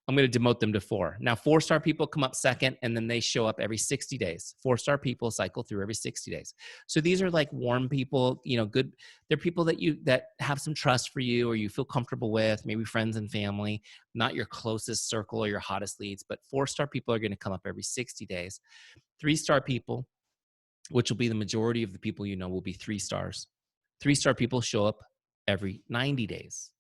I'm going to demote them to 4. Now, 4-star people come up second, and then they show up every 60 days. 4-star people cycle through every 60 days. So these are like warm people, good. They're people that have some trust for you, or you feel comfortable with, maybe friends and family, not your closest circle or your hottest leads, but 4-star people are going to come up every 60 days. 3-star people, which will be the majority of the people will be 3 stars. 3-star people show up every 90 days.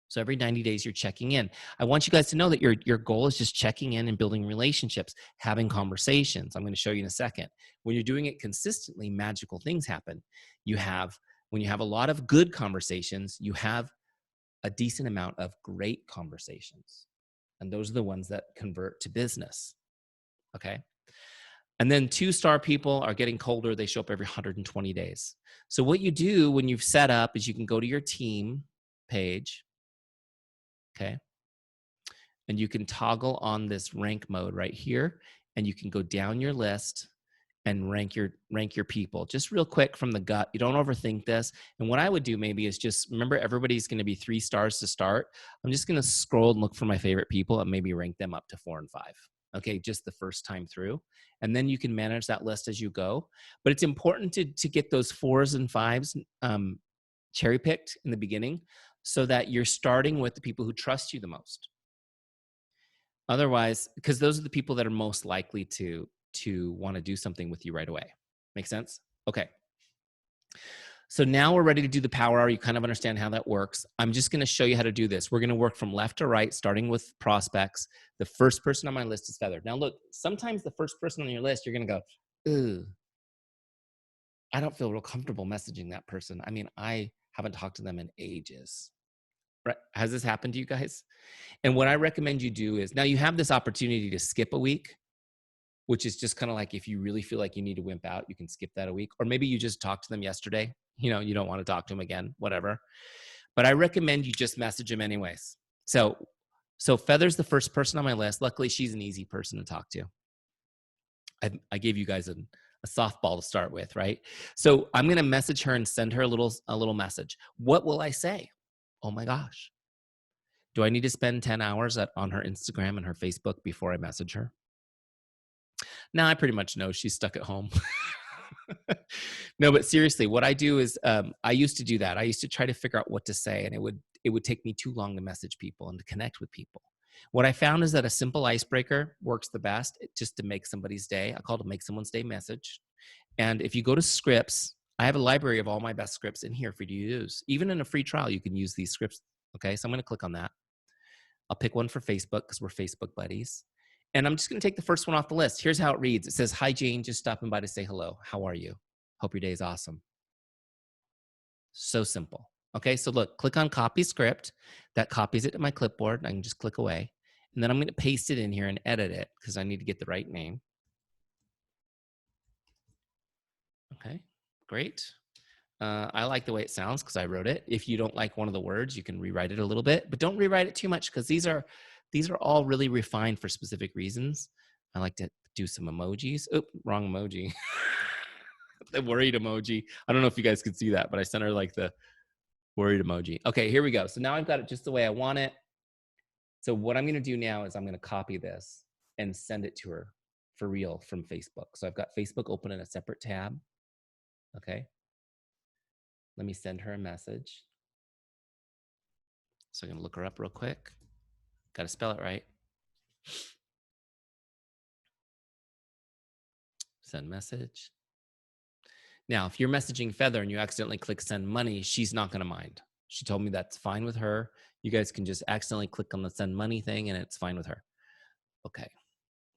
So every 90 days, you're checking in. I want you guys to know that your goal is just checking in and building relationships, having conversations. I'm going to show you in a second. When you're doing it consistently, magical things happen. When you have a lot of good conversations, you have a decent amount of great conversations. And those are the ones that convert to business. Okay. And then 2-star people are getting colder. They show up every 120 days. So what you do when you've set up is you can go to your team page. Okay. And you can toggle on this rank mode right here, and you can go down your list and rank your people. Just real quick from the gut. You don't overthink this. And what I would do maybe is just remember everybody's going to be 3 stars to start. I'm just going to scroll and look for my favorite people and maybe rank them up to 4 and 5. Okay, just the first time through. And then you can manage that list as you go. But it's important to get those 4s and 5s cherry picked in the beginning so that you're starting with the people who trust you the most. Otherwise, because those are the people that are most likely to want to do something with you right away. Make sense? Okay. So now we're ready to do the power hour. You kind of understand how that works. I'm just going to show you how to do this. We're going to work from left to right, starting with prospects. The first person on my list is Feather. Now look, sometimes the first person on your list, you're going to go, ooh, I don't feel real comfortable messaging that person. I mean, I haven't talked to them in ages. Right? Has this happened to you guys? And what I recommend you do is, now you have this opportunity to skip a week, which is just kind of like if you really feel like you need to wimp out, you can skip that a week. Or maybe you just talked to them yesterday. You know, you don't want to talk to them again, whatever. But I recommend you just message them anyways. So Feather's the first person on my list. Luckily, she's an easy person to talk to. I gave you guys a softball to start with, right? So I'm going to message her and send her a little message. What will I say? Oh my gosh. Do I need to spend 10 hours on her Instagram and her Facebook before I message her? No, I pretty much know she's stuck at home. No, but seriously, what I do is I used to do that. I used to try to figure out what to say, and it would take me too long to message people and to connect with people. What I found is that a simple icebreaker works the best just to make somebody's day. I call it a make someone's day message. And if you go to scripts, I have a library of all my best scripts in here for you to use. Even in a free trial, you can use these scripts. Okay, so I'm going to click on that. I'll pick one for Facebook because we're Facebook buddies. And I'm just going to take the first one off the list. Here's how it reads. It says, hi, Jane, just stopping by to say hello. How are you? Hope your day is awesome. So simple. Okay, so look, click on copy script. That copies it to my clipboard. I can just click away. And then I'm going to paste it in here and edit it because I need to get the right name. Okay, great. I like the way it sounds because I wrote it. If you don't like one of the words, you can rewrite it a little bit, but don't rewrite it too much because these are all really refined for specific reasons. I like to do some emojis. Oop, wrong emoji. The worried emoji. I don't know if you guys could see that, but I sent her like the worried emoji. Okay, here we go. So now I've got it just the way I want it. So what I'm going to do now is I'm going to copy this and send it to her for real from Facebook. So I've got Facebook open in a separate tab. Okay. Let me send her a message. So I'm going to look her up real quick. Got to spell it right. Send message. Now, if you're messaging Feather and you accidentally click send money, she's not going to mind. She told me that's fine with her. You guys can just accidentally click on the send money thing and it's fine with her. Okay,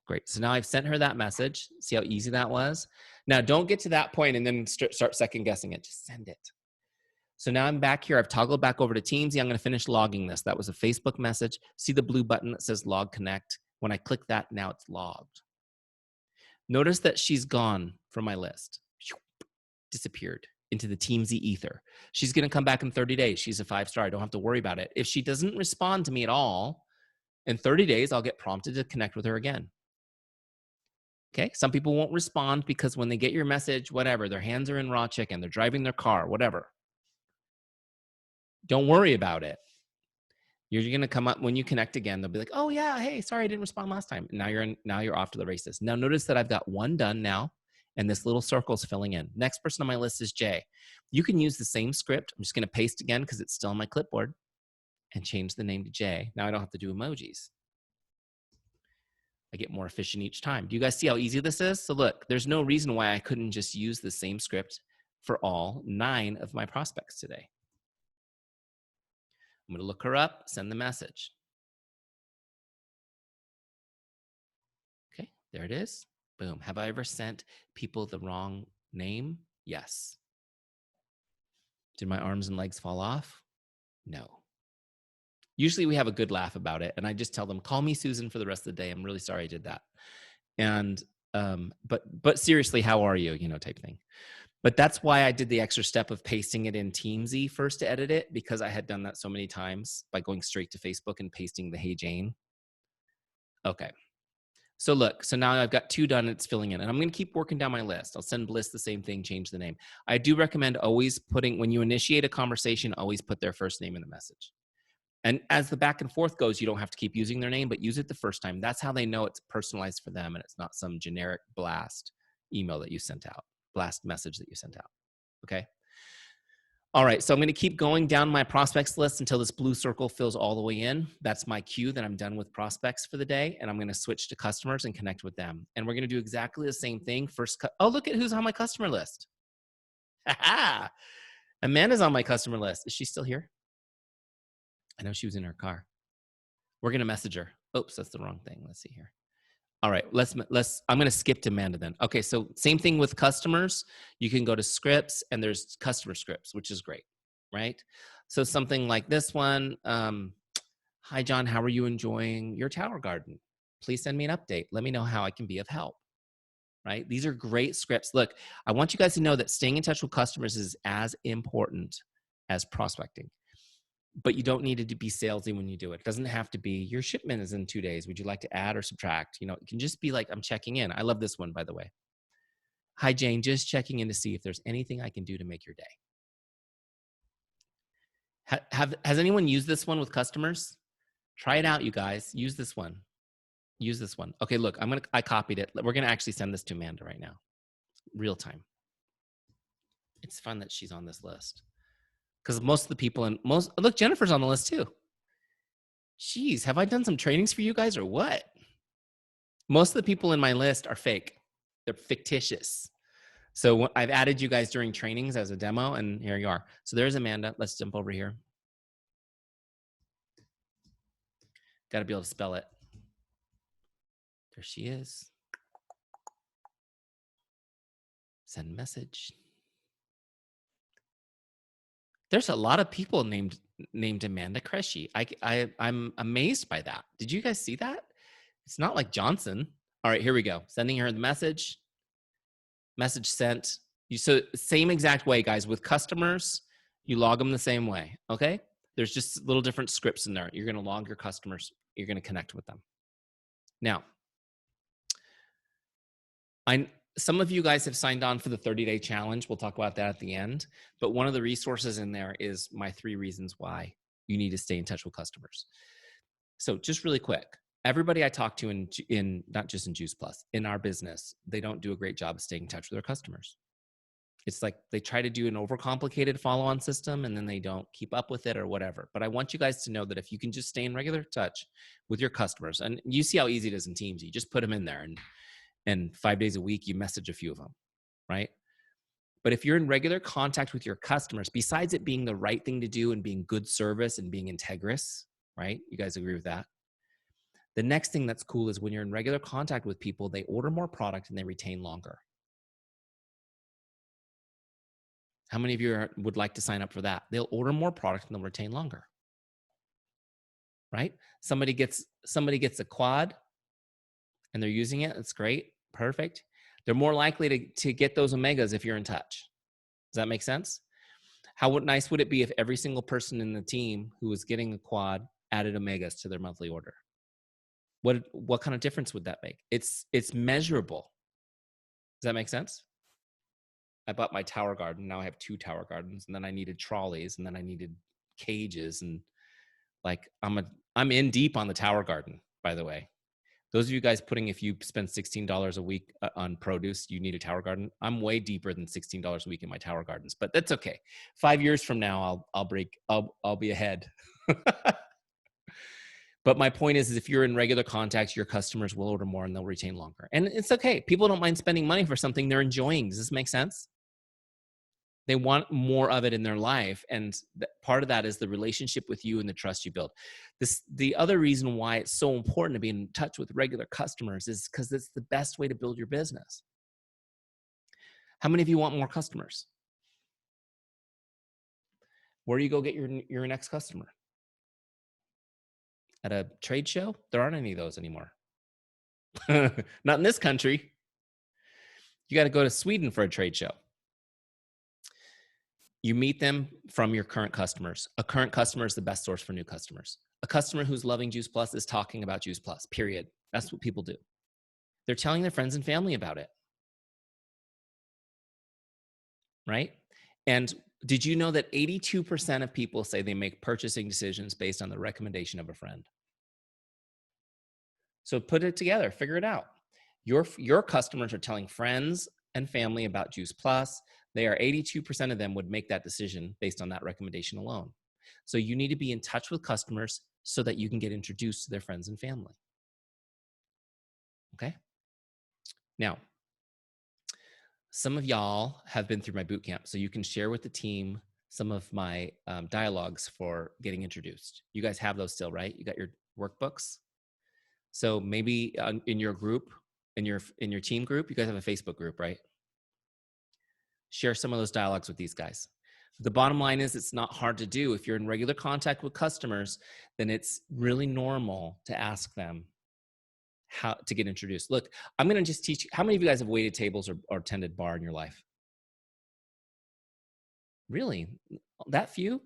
great. So now I've sent her that message. See how easy that was? Now, don't get to that point and then start second guessing it. Just send it. So now I'm back here. I've toggled back over to Teamzy. I'm going to finish logging this. That was a Facebook message. See the blue button that says log connect? When I click that, now it's logged. Notice that she's gone from my list. Disappeared into the Teamzy ether. She's going to come back in 30 days. She's a 5-star. I don't have to worry about it. If she doesn't respond to me at all, in 30 days, I'll get prompted to connect with her again. Okay. Some people won't respond because when they get your message, whatever, their hands are in raw chicken, they're driving their car, whatever. Don't worry about it. You're going to come up when you connect again. They'll be like, oh yeah, hey, sorry, I didn't respond last time. Now you're off to the races. Now notice that I've got one done now. And this little circle is filling in. Next person on my list is Jay. You can use the same script. I'm just going to paste again because it's still on my clipboard and change the name to Jay. Now I don't have to do emojis. I get more efficient each time. Do you guys see how easy this is? So look, there's no reason why I couldn't just use the same script for all 9 of my prospects today. I'm going to look her up, send the message. Okay, there it is. Boom. Have I ever sent people the wrong name? Yes. Did my arms and legs fall off? No. Usually we have a good laugh about it, and I just tell them, call me Susan for the rest of the day. I'm really sorry I did that. And but seriously, how are you? Type thing. But that's why I did the extra step of pasting it in Teamzy first to edit it, because I had done that so many times by going straight to Facebook and pasting the Hey Jane. Okay. So look, so now I've got 2 done, it's filling in, and I'm going to keep working down my list. I'll send Bliss the same thing, change the name. I do recommend always putting, when you initiate a conversation, always put their first name in the message. And as the back and forth goes, you don't have to keep using their name, but use it the first time. That's how they know it's personalized for them and it's not some generic blast email that you sent out, blast message that you sent out. Okay. All right. So I'm going to keep going down my prospects list until this blue circle fills all the way in. That's my cue that I'm done with prospects for the day. And I'm going to switch to customers and connect with them. And we're going to do exactly the same thing. First, oh, look at who's on my customer list. Amanda's on my customer list. Is she still here? I know she was in her car. We're going to message her. Oops, that's the wrong thing. Let's see here. All right, I'm going to skip to Amanda then. Okay, so same thing with customers. You can go to scripts and there's customer scripts, which is great, right? So something like this one. Hi, John, how are you enjoying your tower garden? Please send me an update. Let me know how I can be of help, right? These are great scripts. Look, I want you guys to know that staying in touch with customers is as important as prospecting. But you don't need it to be salesy when you do it. It doesn't have to be, your shipment is in 2 days. Would you like to add or subtract? It can just be like, I'm checking in. I love this one, by the way. Hi, Jane, just checking in to see if there's anything I can do to make your day. Has anyone used this one with customers? Try it out, you guys. Use this one. Use this one. Okay, look, I copied it. We're going to actually send this to Amanda right now. Real time. It's fun that she's on this list. Because most of the people look, Jennifer's on the list too. Jeez, have I done some trainings for you guys or what? Most of the people in my list are fake. They're fictitious. So I've added you guys during trainings as a demo, and here you are. So there's Amanda. Let's jump over here. Got to be able to spell it. There she is. Send message. There's a lot of people named Amanda Cresci. I'm amazed by that. Did you guys see that? It's not like Johnson. All right, here we go. Sending her the message. Message sent. So same exact way, guys. With customers, you log them the same way, okay? There's just little different scripts in there. You're going to log your customers. You're going to connect with them. Now, some of you guys have signed on for the 30-day challenge. We'll talk about that at the end. But one of the resources in there is my 3 reasons why you need to stay in touch with customers. So just really quick, everybody I talk to in not just in Juice Plus, in our business, they don't do a great job of staying in touch with their customers. It's like they try to do an overcomplicated follow-on system and then they don't keep up with it or whatever. But I want you guys to know that if you can just stay in regular touch with your customers, and you see how easy it is in Teams, you just put them in there and 5 days a week, you message a few of them, right? But if you're in regular contact with your customers, besides it being the right thing to do and being good service and being integrous, right? You guys agree with that? The next thing that's cool is when you're in regular contact with people, they order more product and they retain longer. How many of you would like to sign up for that? They'll order more product and they'll retain longer, right? Somebody gets a quad and they're using it. It's great. Perfect. They're more likely to get those omegas if you're in touch. Does that make sense? How nice would it be if every single person in the team who was getting a quad added omegas to their monthly order? What kind of difference would that make? It's measurable. Does that make sense? I bought my tower garden. Now I have 2 tower gardens, and then I needed trolleys, and then I needed cages, and like I'm in deep on the tower garden, by the way. Those of you guys if you spend $16 a week on produce, you need a tower garden. I'm way deeper than $16 a week in my tower gardens, but that's okay. 5 years from now, I'll be ahead. But my point is if you're in regular contact, your customers will order more and they'll retain longer. And it's okay. People don't mind spending money for something they're enjoying. Does this make sense? They want more of it in their life. And part of that is the relationship with you and the trust you build. The other reason why it's so important to be in touch with regular customers is because it's the best way to build your business. How many of you want more customers? Where do you go get your next customer? At a trade show? There aren't any of those anymore. Not in this country. You got to go to Sweden for a trade show. You meet them from your current customers. A current customer is the best source for new customers. A customer who's loving Juice Plus is talking about Juice Plus, period. That's what people do. They're telling their friends and family about it. Right? And did you know that 82% of people say they make purchasing decisions based on the recommendation of a friend? So put it together, figure it out. Your customers are telling friends and family about Juice Plus. They are 82% of them would make that decision based on that recommendation alone. So you need to be in touch with customers so that you can get introduced to their friends and family. Okay? Now, some of y'all have been through my boot camp, so you can share with the team some of my dialogues for getting introduced. You guys have those still, right? You got your workbooks. So maybe in your group, in your team group, you guys have a Facebook group, right? Share some of those dialogues with these guys. The bottom line is it's not hard to do. If you're in regular contact with customers, then it's really normal to ask them how to get introduced. Look, I'm going to just teach you. How many of you guys have waited tables or tended bar in your life? Really? That few?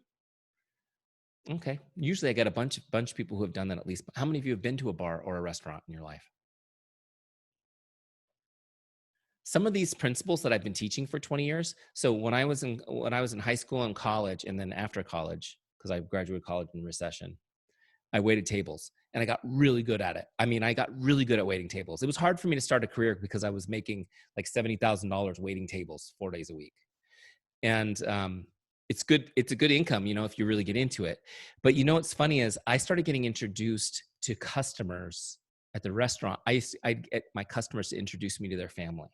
Okay. Usually I get a bunch of people who have done that at least. How many of you have been to a bar or a restaurant in your life? Some of these principles that I've been teaching for 20 years. So when I was in high school and college, and then after college, because I graduated college in recession, I waited tables and I got really good at it. I mean, I got really good at waiting tables. It was hard for me to start a career because I was making like $70,000 waiting tables 4 days a week. And it's good. It's a good income, if you really get into it. But what's funny is I started getting introduced to customers at the restaurant. I'd get my customers to introduce me to their family.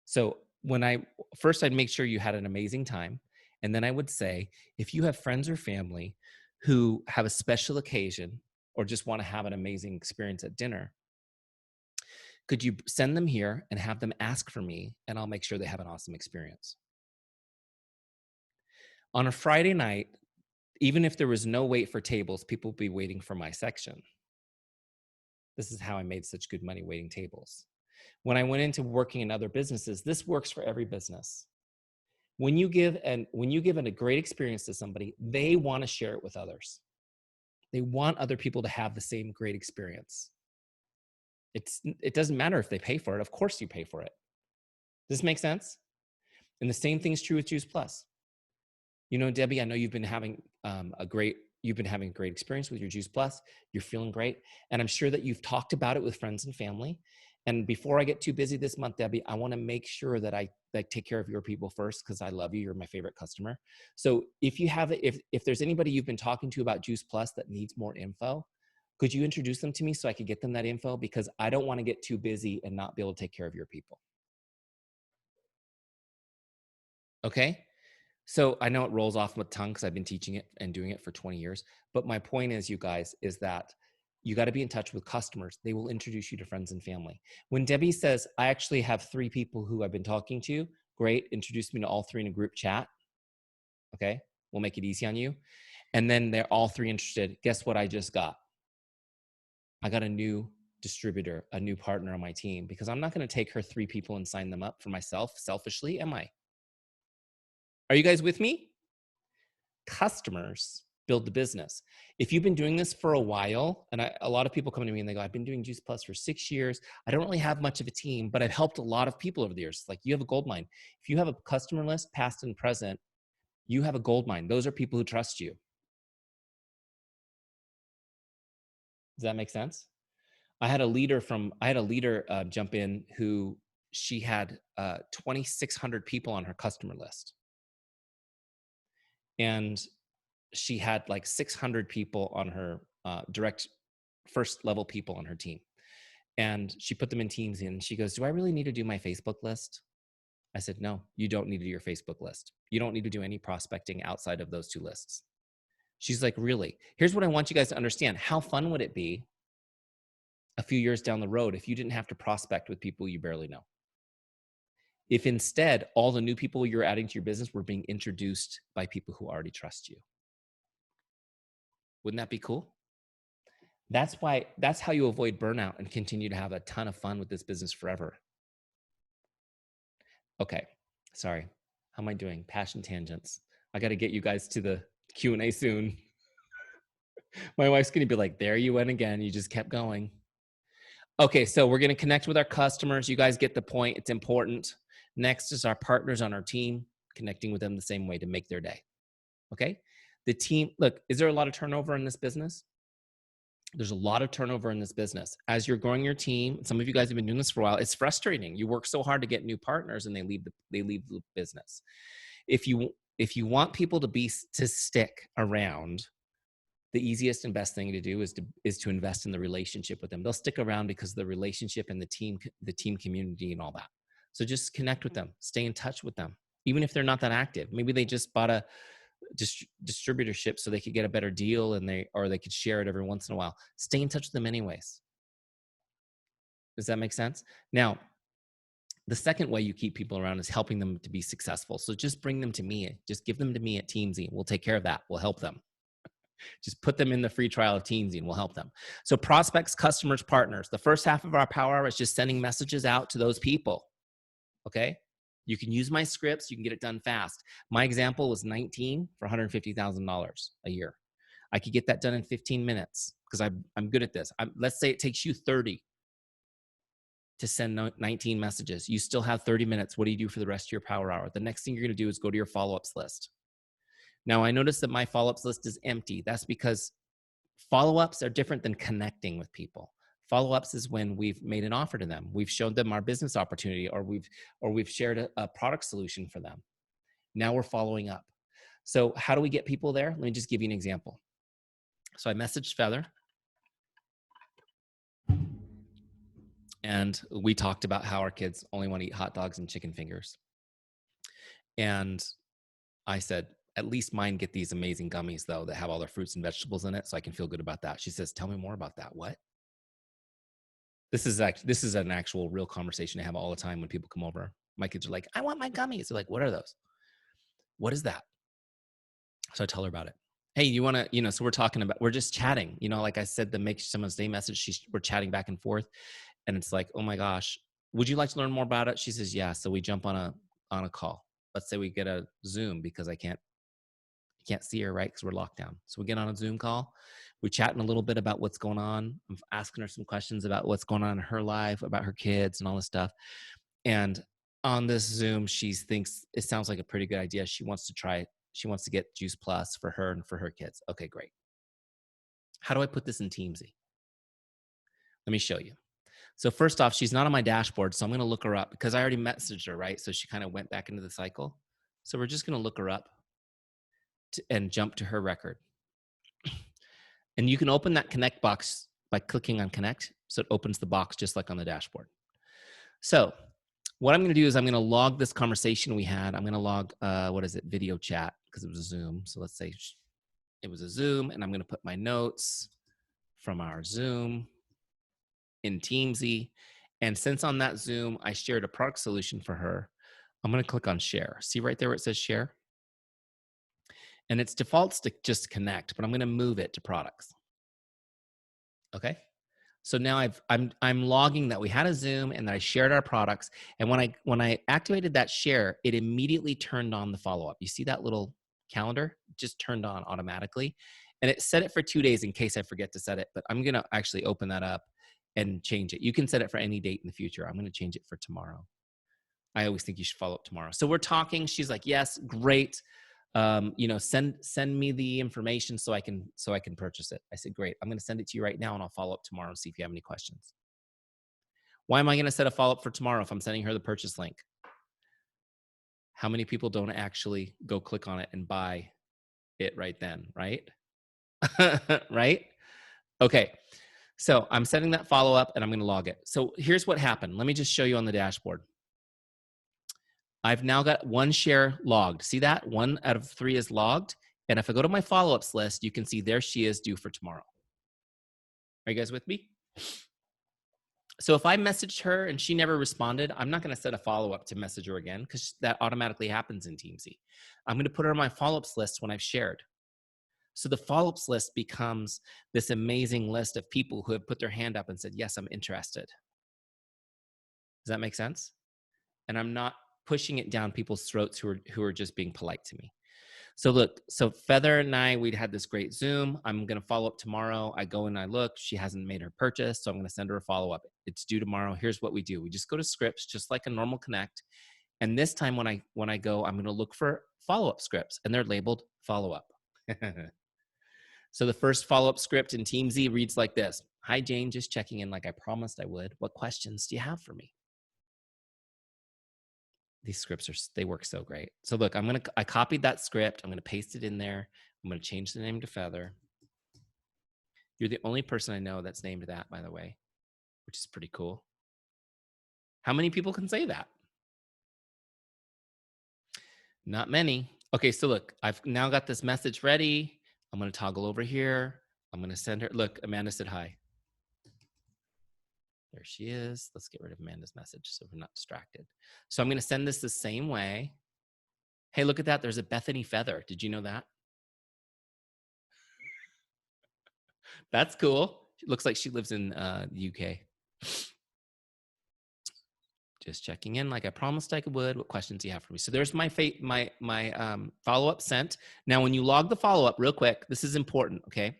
So I'd make sure you had an amazing time. And then I would say, if you have friends or family who have a special occasion or just want to have an amazing experience at dinner, could you send them here and have them ask for me, and I'll make sure they have an awesome experience. On a Friday night, even if there was no wait for tables, people would be waiting for my section. This is how I made such good money waiting tables. When I went into working in other businesses, this works for every business. When you give a great experience to somebody, they want to share it with others. They want other people to have the same great experience. It doesn't matter if they pay for it. Of course you pay for it. Does this make sense? And the same thing is true with Juice Plus. Debbie, I know you've been having a great experience with your Juice Plus. You're feeling great. And I'm sure that you've talked about it with friends and family. And before I get too busy this month, Debbie, I want to make sure that I take care of your people first, because I love you. You're my favorite customer. So if there's anybody you've been talking to about Juice Plus that needs more info, could you introduce them to me so I could get them that info? Because I don't want to get too busy and not be able to take care of your people. Okay? So I know it rolls off my tongue because I've been teaching it and doing it for 20 years. But my point is, you guys, is that you got to be in touch with customers. They will introduce you to friends and family. When Debbie says, I actually have 3 people who I've been talking to, great, introduce me to all 3 in a group chat. Okay, we'll make it easy on you. And then they're all 3 interested. Guess what I just got? I got a new distributor, a new partner on my team, because I'm not going to take her 3 people and sign them up for myself selfishly, am I? Are you guys with me? Customers build the business. If you've been doing this for a while, and a lot of people come to me and they go, I've been doing Juice Plus for 6 years. I don't really have much of a team, but I've helped a lot of people over the years. Like, you have a gold mine. If you have a customer list, past and present, you have a gold mine. Those are people who trust you. Does that make sense? I had a leader jump in who she had 2,600 people on her customer list. And she had like 600 people on her direct first level people on her team. And she put them in Teamzy, and she goes, do I really need to do my Facebook list? I said, no, you don't need to do your Facebook list. You don't need to do any prospecting outside of those 2 lists. She's like, really? Here's what I want you guys to understand. How fun would it be a few years down the road if you didn't have to prospect with people you barely know? If instead all the new people you're adding to your business were being introduced by people who already trust you. Wouldn't that be cool? That's how you avoid burnout and continue to have a ton of fun with this business forever. Okay, sorry. How am I doing? Passion tangents. I got to get you guys to the Q&A soon. My wife's going to be like, there you went again. You just kept going. Okay, so we're going to connect with our customers. You guys get the point. It's important. Next is our partners on our team, connecting with them the same way to make their day. Okay? The team, look, is there a lot of turnover in this business? There's a lot of turnover in this business. As you're growing your team, some of you guys have been doing this for a while, it's frustrating. You work so hard to get new partners and they leave the business. If you want people to stick around, the easiest and best thing to do is to invest in the relationship with them. They'll stick around because of the relationship and the team community and all that. So just connect with them, stay in touch with them, even if they're not that active. Maybe they just bought a distributorship so they could get a better deal or they could share it every once in a while. Stay in touch with them anyways. Does that make sense? Now, the second way you keep people around is helping them to be successful. So just bring them to me. Just give them to me at Teamzy. We'll take care of that. We'll help them. Just put them in the free trial of Teamzy and we'll help them. So prospects, customers, partners. The first half of our power hour is just sending messages out to those people. Okay? You can use my scripts. You can get it done fast. My example was 19 for $150,000 a year. I could get that done in 15 minutes because I'm good at this. Let's say it takes you 30 to send 19 messages. You still have 30 minutes. What do you do for the rest of your power hour? The next thing you're going to do is go to your follow-ups list. Now, I noticed that my follow-ups list is empty. That's because follow-ups are different than connecting with people. Follow-ups is when we've made an offer to them. We've showed them our business opportunity or we've shared a product solution for them. Now we're following up. So how do we get people there? Let me just give you an example. So I messaged Feather and we talked about how our kids only want to eat hot dogs and chicken fingers. And I said, at least mine get these amazing gummies though that have all their fruits and vegetables in it, so I can feel good about that. She says, tell me more about that. What? This is an actual real conversation I have all the time when people come over. My kids are like, I want my gummies. They're like, what are those? What is that? So I tell her about it. Hey, you want to, so we're just chatting, like I said, the Make Someone's Day message, we're chatting back and forth. And it's like, oh my gosh, would you like to learn more about it? She says, yeah. So we jump on a call. Let's say we get a Zoom because I can't see her, right? Because we're locked down. So we get on a Zoom call. We're chatting a little bit about what's going on. I'm asking her some questions about what's going on in her life, about her kids and all this stuff. And on this Zoom, she thinks it sounds like a pretty good idea. She wants to get Juice Plus for her and for her kids. Okay, great. How do I put this in Teamzy? Let me show you. So first off, she's not on my dashboard. So I'm going to look her up because I already messaged her, right? So she kind of went back into the cycle. So we're just going to look her up and jump to her record. And you can open that connect box by clicking on connect. So it opens the box just like on the dashboard. So what I'm going to do is I'm going to log this conversation we had. I'm going to log, video chat because it was a Zoom. So let's say it was a Zoom and I'm going to put my notes from our Zoom in Teamzy. And since on that Zoom, I shared a product solution for her, I'm going to click on share. See right there where it says share? And its defaults to just connect, but I'm going to move it to products. Okay. So now I'm logging that we had a Zoom and that I shared our products. And when I activated that share, it immediately turned on the follow-up. You see that little calendar? It just turned on automatically. And it set it for 2 days in case I forget to set it, but I'm going to actually open that up and change it. You can set it for any date in the future. I'm going to change it for tomorrow. I always think you should follow up tomorrow. So we're talking. She's like, yes, great. Send me the information so I can purchase it. I said, great. I'm going to send it to you right now and I'll follow up tomorrow and see if you have any questions. Why am I going to set a follow-up for tomorrow if I'm sending her the purchase link? How many people don't actually go click on it and buy it right then, right? Right? Okay. So I'm setting that follow-up and I'm going to log it. So here's what happened. Let me just show you on the dashboard. I've now got 1 share logged. See that? 1 out of 3 is logged. And if I go to my follow-ups list, you can see there she is due for tomorrow. Are you guys with me? So if I messaged her and she never responded, I'm not going to set a follow-up to message her again because that automatically happens in Teamzy. I'm going to put her on my follow-ups list when I've shared. So the follow-ups list becomes this amazing list of people who have put their hand up and said, yes, I'm interested. Does that make sense? And I'm not pushing it down people's throats who are just being polite to me. So look, so Feather and I, we'd had this great Zoom. I'm going to follow up tomorrow. I go and I look, she hasn't made her purchase. So I'm going to send her a follow-up. It's due tomorrow. Here's what we do. We just go to scripts, just like a normal connect. And this time when I go, I'm going to look for follow-up scripts and they're labeled follow-up. So the first follow-up script in Teamzy reads like this. Hi, Jane, just checking in like I promised I would. What questions do you have for me? These scripts they work so great. So look, I copied that script. I'm going to paste it in there. I'm going to change the name to Feather. You're the only person I know that's named that, by the way, which is pretty cool. How many people can say that? Not many. Okay, so look, I've now got this message ready. I'm going to toggle over here. I'm going to send her. Look, Amanda said hi. There she is. Let's get rid of Amanda's message so we're not distracted. So I'm going to send this the same way. Hey, look at that. There's a Bethany Feather. Did you know that? That's cool. It looks like she lives in the UK. Just checking in like I promised I would. What questions do you have for me? So there's my follow-up sent. Now, when you log the follow-up, real quick, this is important, okay?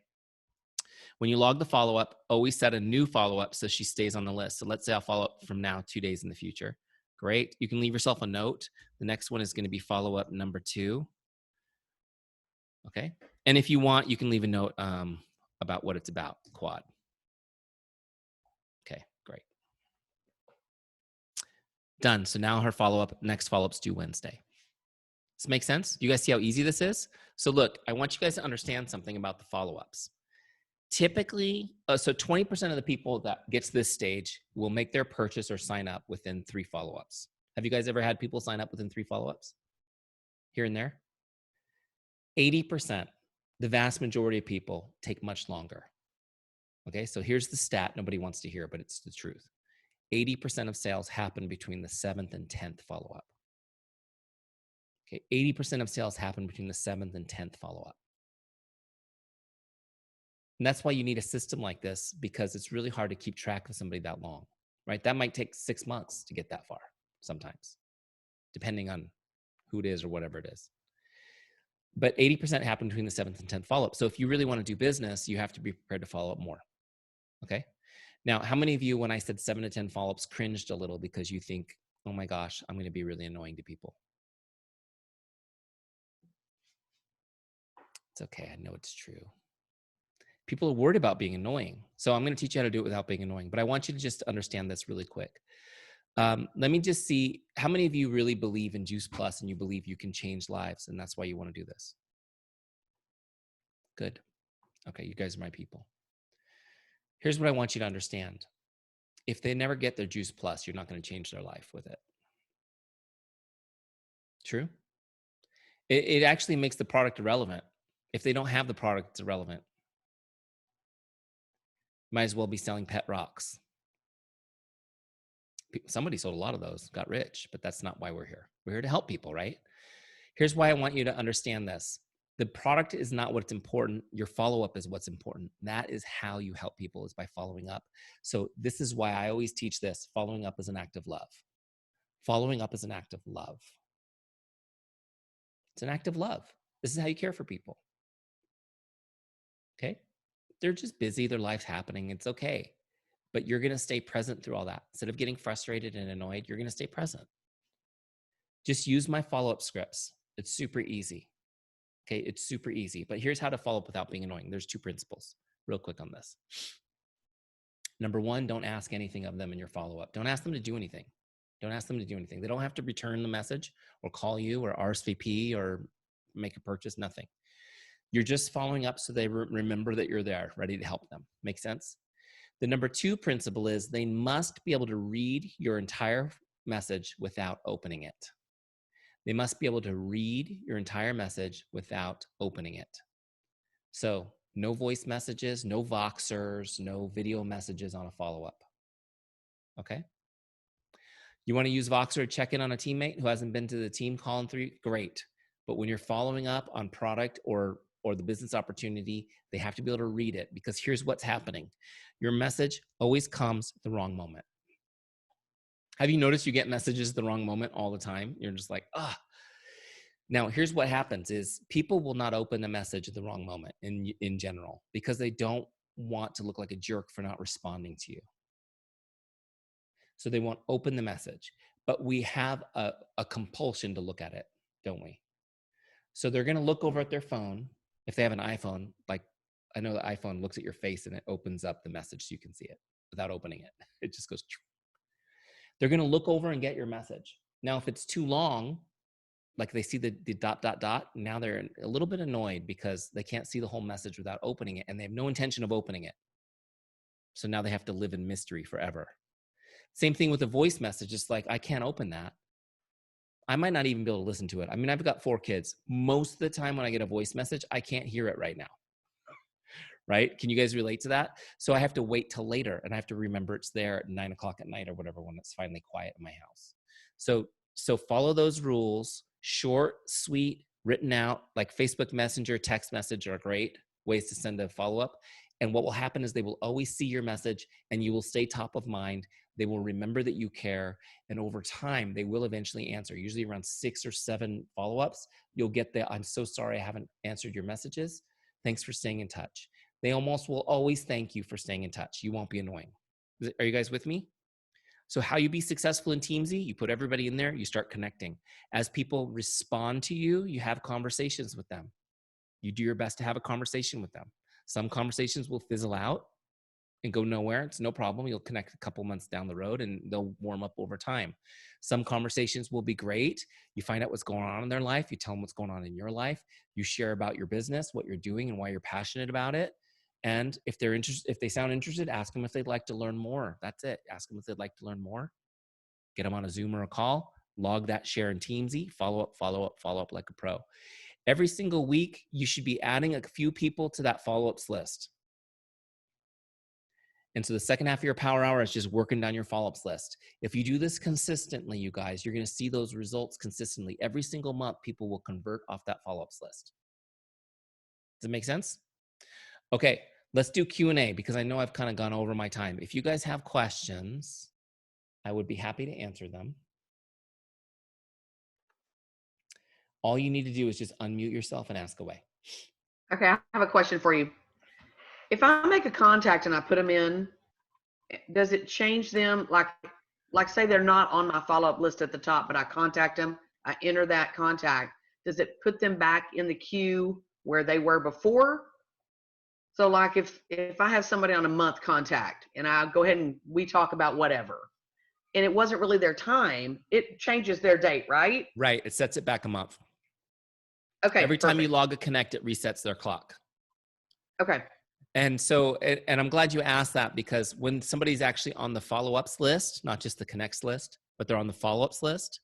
When you log the follow-up, always set a new follow-up so she stays on the list. So let's say I'll follow up from now 2 days in the future. Great. You can leave yourself a note. The next one is going to be follow-up number 2. Okay. And if you want, you can leave a note about what it's about, quad. Okay, great. Done. So now her next follow-up's due Wednesday. Does this make sense? Do you guys see how easy this is? So look, I want you guys to understand something about the follow-ups. Typically, so 20% of the people that get to this stage will make their purchase or sign up within 3 follow-ups. Have you guys ever had people sign up within 3 follow-ups? Here and there? 80%, the vast majority of people take much longer. Okay, so here's the stat nobody wants to hear, but it's the truth. 80% of sales happen between the 7th and 10th follow-up. Okay, 80% of sales happen between the 7th and 10th follow-up. And that's why you need a system like this, because it's really hard to keep track of somebody that long, right? That might take 6 months to get that far sometimes, depending on who it is or whatever it is. But 80% happen between the 7th and 10th follow-up. So if you really want to do business, you have to be prepared to follow up more. Okay. Now, how many of you, when I said 7 to 10 follow-ups, cringed a little because you think, oh my gosh, I'm going to be really annoying to people? It's okay. I know it's true. People are worried about being annoying. So I'm going to teach you how to do it without being annoying. But I want you to just understand this really quick. Let me just see, how many of you really believe in Juice Plus and you believe you can change lives and that's why you want to do this? Good. Okay, you guys are my people. Here's what I want you to understand. If they never get their Juice Plus, you're not going to change their life with it. True? It actually makes the product irrelevant. If they don't have the product, it's irrelevant. Might as well be selling pet rocks. Somebody sold a lot of those, got rich, but that's not why we're here. We're here to help people, right? Here's why I want you to understand this. The product is not what's important. Your follow-up is what's important. That is how you help people, is by following up. So this is why I always teach this. Following up is an act of love. Following up is an act of love. It's an act of love. This is how you care for people. Okay? They're just busy. Their life's happening. It's okay. But you're going to stay present through all that. Instead of getting frustrated and annoyed, you're going to stay present. Just use my follow-up scripts. It's super easy. Okay, it's super easy. But here's how to follow up without being annoying. There's 2 principles. Real quick on this. Number 1, don't ask anything of them in your follow-up. Don't ask them to do anything. Don't ask them to do anything. They don't have to return the message or call you or RSVP or make a purchase, nothing. You're just following up so they remember that you're there, ready to help them. Make sense? The number 2 principle is they must be able to read your entire message without opening it. They must be able to read your entire message without opening it. So no voice messages, no Voxers, no video messages on a follow-up. Okay? You want to use Voxer to check in on a teammate who hasn't been to the team call in 3? Great. But when you're following up on product or the business opportunity, they have to be able to read it, because here's what's happening. Your message always comes at the wrong moment. Have you noticed you get messages at the wrong moment all the time? You're just like, ah. Now, here's what happens is people will not open the message at the wrong moment in general, because they don't want to look like a jerk for not responding to you. So they won't open the message, but we have a compulsion to look at it, don't we? So they're going to look over at their phone. If they have an iPhone, like I know the iPhone looks at your face and it opens up the message so you can see it without opening it. It just goes. They're going to look over and get your message. Now, if it's too long, like they see the ... now they're a little bit annoyed because they can't see the whole message without opening it, and they have no intention of opening it. So now they have to live in mystery forever. Same thing with a voice message. It's like, I can't open that. I might not even be able to listen to it. I mean, I've got 4 kids. Most of the time when I get a voice message, I can't hear it right now. Right? Can you guys relate to that? So I have to wait till later, and I have to remember it's there at 9 o'clock at night or whatever, when it's finally quiet in my house. So follow those rules. Short, sweet, written out, like Facebook Messenger, text message are great ways to send a follow-up. And what will happen is they will always see your message, and you will stay top of mind. They will remember that you care. And over time, they will eventually answer. Usually around 6 or 7 follow-ups, you'll get the, I'm so sorry I haven't answered your messages. Thanks for staying in touch. They almost will always thank you for staying in touch. You won't be annoying. Are you guys with me? So how you be successful in Teamzy, you put everybody in there, you start connecting. As people respond to you, you have conversations with them. You do your best to have a conversation with them. Some conversations will fizzle out and go nowhere. It's no problem. You'll connect a couple months down the road and they'll warm up over time. Some conversations will be great. You find out what's going on in their life. You tell them what's going on in your life. You share about your business, what you're doing and why you're passionate about it. And if they're interested, if they sound interested, ask them if they'd like to learn more. That's it. Ask them if they'd like to learn more. Get them on a Zoom or a call. Log that share in Teamzy. Follow up like a pro. Every single week, you should be adding a few people to that follow-ups list. And so the second half of your power hour is just working down your follow-ups list. If you do this consistently, you guys, you're going to see those results consistently. Every single month, people will convert off that follow-ups list. Does it make sense? Okay, let's do Q&A, because I know I've kind of gone over my time. If you guys have questions, I would be happy to answer them. All you need to do is just unmute yourself and ask away. Okay, I have a question for you. If I make a contact and I put them in, does it change them? Like say they're not on my follow-up list at the top, but I contact them, I enter that contact. Does it put them back in the queue where they were before? So like if I have somebody on a month contact and I go ahead and we talk about whatever, and it wasn't really their time, it changes their date, right? Right, it sets it back a month. Okay. Every time you log a connect, it resets their clock. Okay. And so, and I'm glad you asked that, because when somebody's actually on the follow-ups list, not just the connects list, but they're on the follow-ups list,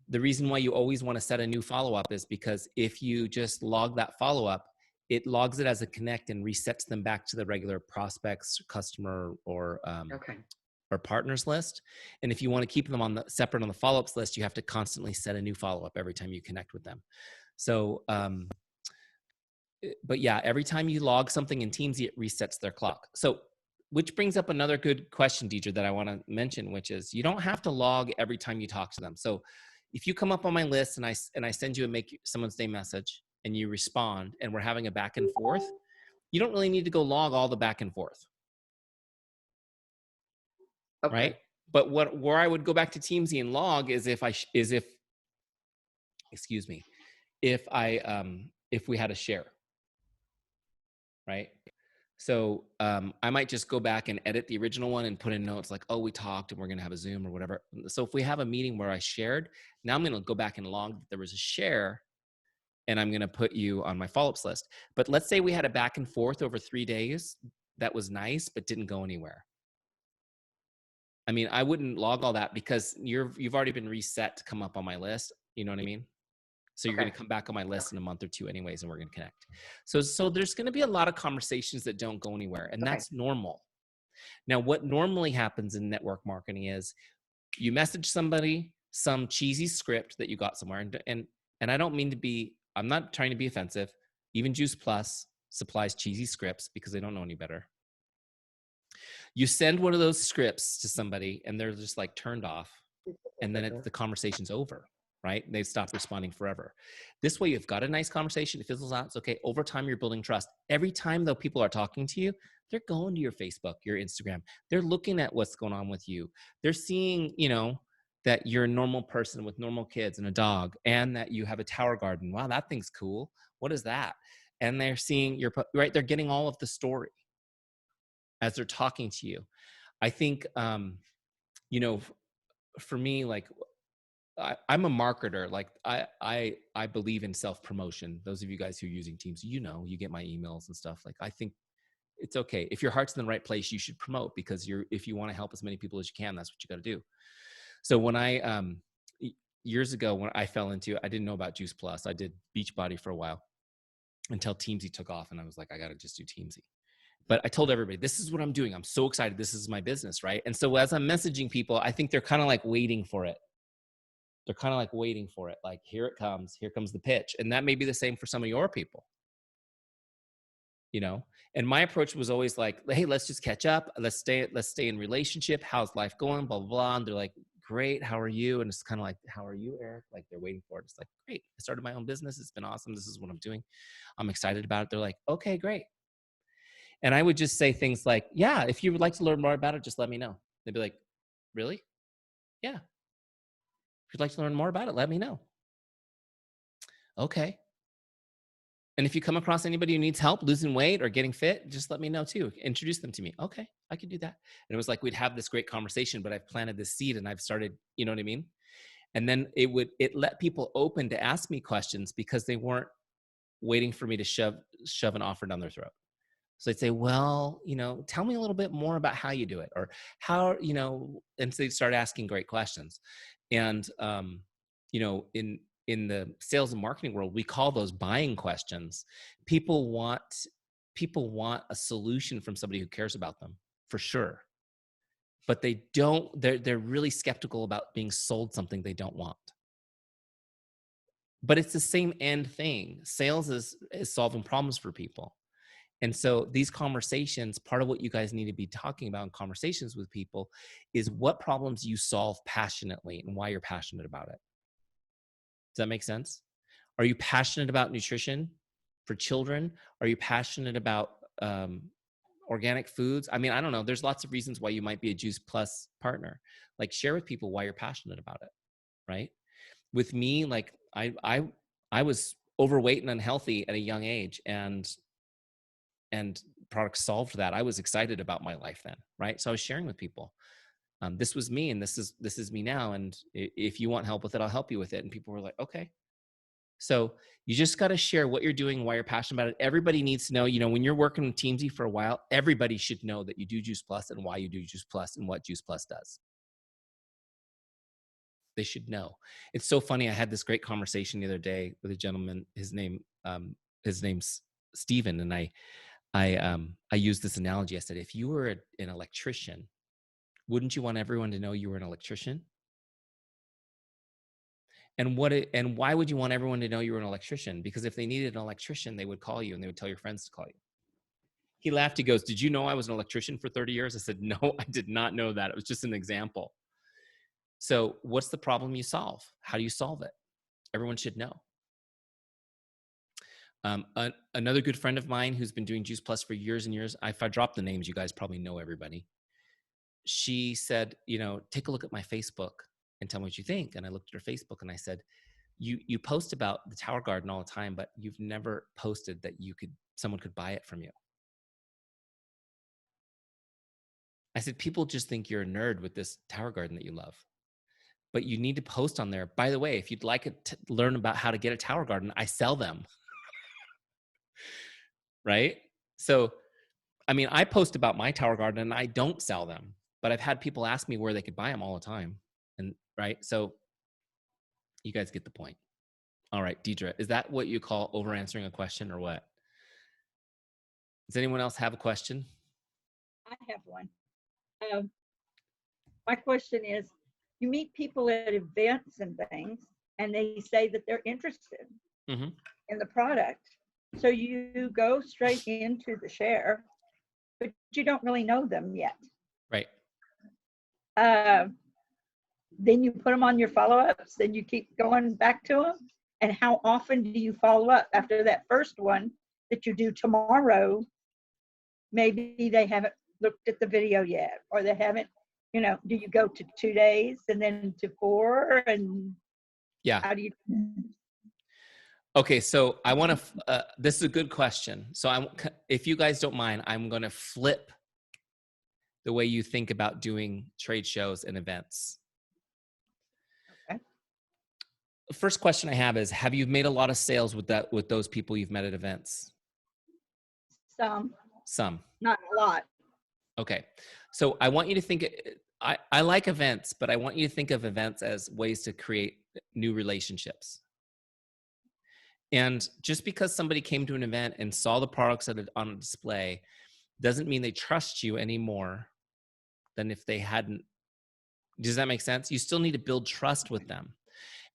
the reason why you always want to set a new follow-up is because if you just log that follow-up, it logs it as a connect and resets them back to the regular prospects, customer, or partners list. And if you want to keep them on the separate on the follow-ups list, you have to constantly set a new follow-up every time you connect with them. So, but yeah, every time you log something in Teamzy, it resets their clock. So, which brings up another good question, Deidre, that I want to mention, which is you don't have to log every time you talk to them. So if you come up on my list and I send you a make someone's day message and you respond and we're having a back and forth, you don't really need to go log all the back and forth. Okay. Right? But where I would go back to Teamzy and log is if we had a share. Right? So I might just go back and edit the original one and put in notes like, oh, we talked and we're going to have a Zoom or whatever. So if we have a meeting where I shared, now I'm going to go back and log that there was a share and I'm going to put you on my follow-ups list. But let's say we had a back and forth over 3 days. That was nice, but didn't go anywhere. I mean, I wouldn't log all that because you've already been reset to come up on my list. You know what I mean? So you're Okay. going to come back on my list in a month or two anyways, and we're going to connect. So there's going to be a lot of conversations that don't go anywhere, and Okay. that's normal. Now, what normally happens in network marketing is you message somebody some cheesy script that you got somewhere, and I don't mean to be, I'm not trying to be offensive. Even Juice Plus supplies cheesy scripts because they don't know any better. You send one of those scripts to somebody and they're just like turned off, and then the conversation's over, right? They stop responding forever. This way, you've got a nice conversation. It fizzles out. It's okay. Over time, you're building trust. Every time, though, people are talking to you, they're going to your Facebook, your Instagram. They're looking at what's going on with you. They're seeing, that you're a normal person with normal kids and a dog, and that you have a tower garden. Wow, that thing's cool. What is that? And they're seeing right. They're getting all of the story as they're talking to you. I think, for me, like, I'm a marketer. Like I believe in self-promotion. Those of you guys who are using Teams, you get my emails and stuff. Like, I think it's okay. If your heart's in the right place, you should promote, because if you want to help as many people as you can, that's what you got to do. So when years ago, when I fell into, I didn't know about Juice Plus. I did Beachbody for a while until Teamzy took off, and I was like, I got to just do Teamzy. But I told everybody, this is what I'm doing. I'm so excited. This is my business, right? And so as I'm messaging people, I think they're kind of like waiting for it. Like, here it comes. Here comes the pitch. And that may be the same for some of your people, And my approach was always like, hey, let's just catch up. Let's stay in relationship. How's life going? Blah, blah, blah. And they're like, great. How are you? And it's kind of like, how are you, Eric? Like, they're waiting for it. It's like, great. I started my own business. It's been awesome. This is what I'm doing. I'm excited about it. They're like, okay, great. And I would just say things like, yeah, if you would like to learn more about it, just let me know. They'd be like, really? Yeah. If you'd like to learn more about it, let me know. Okay. And if you come across anybody who needs help losing weight or getting fit, just let me know too. Introduce them to me. Okay, I can do that. And it was like, we'd have this great conversation, but I've planted this seed and I've started, you know what I mean? And then it let people open to ask me questions, because they weren't waiting for me to shove an offer down their throat. So they'd say, well, tell me a little bit more about how you do it, or how, and so they'd start asking great questions. And, in the sales and marketing world, we call those buying questions. People want a solution from somebody who cares about them, for sure. But they're really skeptical about being sold something they don't want. But it's the same end thing. Sales is solving problems for people. And so these conversations, part of what you guys need to be talking about in conversations with people is what problems you solve passionately and why you're passionate about it. Does that make sense? Are you passionate about nutrition for children? Are you passionate about organic foods? I mean, I don't know. There's lots of reasons why you might be a Juice Plus partner. Like, share with people why you're passionate about it, right? With me, like, I was overweight and unhealthy at a young age, and products solved that. I was excited about my life then, right? So I was sharing with people. This was me, and this is me now. And if you want help with it, I'll help you with it. And people were like, okay. So you just got to share what you're doing, why you're passionate about it. Everybody needs to know, when you're working with Teamzy for a while, everybody should know that you do Juice Plus and why you do Juice Plus and what Juice Plus does. They should know. It's so funny. I had this great conversation the other day with a gentleman. His name's Steven. And I used this analogy. I said, if you were an electrician, wouldn't you want everyone to know you were an electrician? And why would you want everyone to know you were an electrician? Because if they needed an electrician, they would call you and they would tell your friends to call you. He laughed. He goes, did you know I was an electrician for 30 years? I said, no, I did not know that. It was just an example. So what's the problem you solve? How do you solve it? Everyone should know. Another good friend of mine who's been doing Juice Plus for years and years, if I drop the names, you guys probably know everybody. She said, take a look at my Facebook and tell me what you think. And I looked at her Facebook and I said, you post about the Tower Garden all the time, but you've never posted that someone could buy it from you. I said, people just think you're a nerd with this Tower Garden that you love, but you need to post on there. By the way, if you'd like to learn about how to get a Tower Garden, I sell them. Right? So, I mean, I post about my Tower Garden and I don't sell them, but I've had people ask me where they could buy them all the time. And right. So, You guys get the point. All right, Deidre, is that what you call over answering a question or what? Does anyone else have a question? I have one. Um, my question is, you meet people at events and things, and they say that they're interested Mm-hmm. in the product. So you go straight into the share, but you don't really know them yet. Right. Then you put them on your follow-ups, then you keep going back to them. And how often do you follow up after that first one that you do tomorrow? Maybe they haven't looked at the video yet, or they haven't, do you go to 2 days and then to 4? And yeah, how do you? Okay, so I want to, this is a good question. So if you guys don't mind, I'm going to flip the way you think about doing trade shows and events. Okay. The first question I have is, have you made a lot of sales with those people you've met at events? Some. Not a lot. Okay. So I want you to think, I like events, but I want you to think of events as ways to create new relationships. And just because somebody came to an event and saw the products on a display doesn't mean they trust you any more than if they hadn't. Does that make sense? You still need to build trust with them.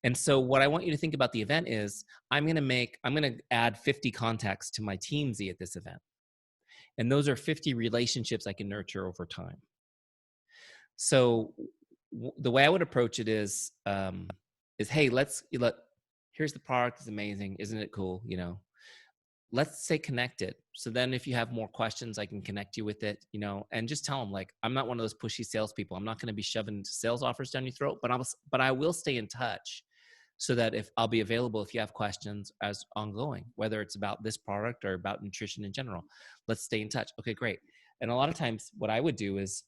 And so what I want you to think about the event is, I'm going to add 50 contacts to my Teamzy at this event. And those are 50 relationships I can nurture over time. So the way I would approach it is hey, here's the product, it's amazing, isn't it cool? Let's stay connected. So then if you have more questions, I can connect you with it, and just tell them, like, I'm not one of those pushy salespeople. I'm not going to be shoving sales offers down your throat, but I will stay in touch so that if I'll be available, if you have questions as ongoing, whether it's about this product or about nutrition in general, let's stay in touch. Okay, great. And a lot of times what I would do is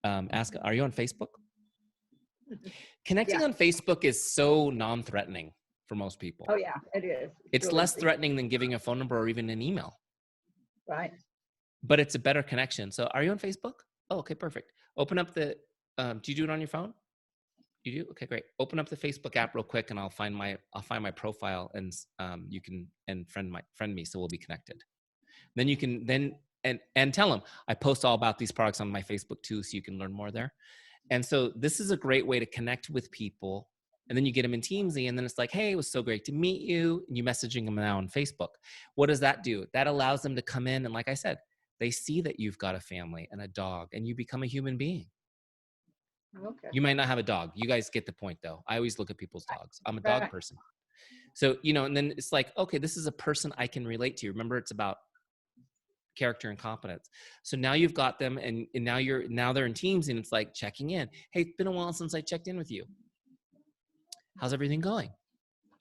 ask, are you on Facebook? Connecting on Facebook is so non-threatening for most people. Oh yeah, it is. It's really less threatening than giving a phone number or even an email. Right. But it's a better connection. So are you on Facebook? Oh, okay, perfect. Open up do you do it on your phone? You do? Okay, great. Open up the Facebook app real quick and I'll find my profile and you can friend me so we'll be connected. Then you can and tell them I post all about these products on my Facebook too, so you can learn more there. And so this is a great way to connect with people. And then you get them in Teamzy, and then it's like, hey, it was so great to meet you. And you're messaging them now on Facebook. What does that do? That allows them to come in. And like I said, they see that you've got a family and a dog, and you become a human being. Okay. You might not have a dog. You guys get the point, though. I always look at people's dogs. I'm a dog person. So, and then it's like, okay, this is a person I can relate to. Remember, it's about character and competence. So now you've got them, and now they're in Teams, and it's like checking in. Hey, it's been a while since I checked in with you. How's everything going?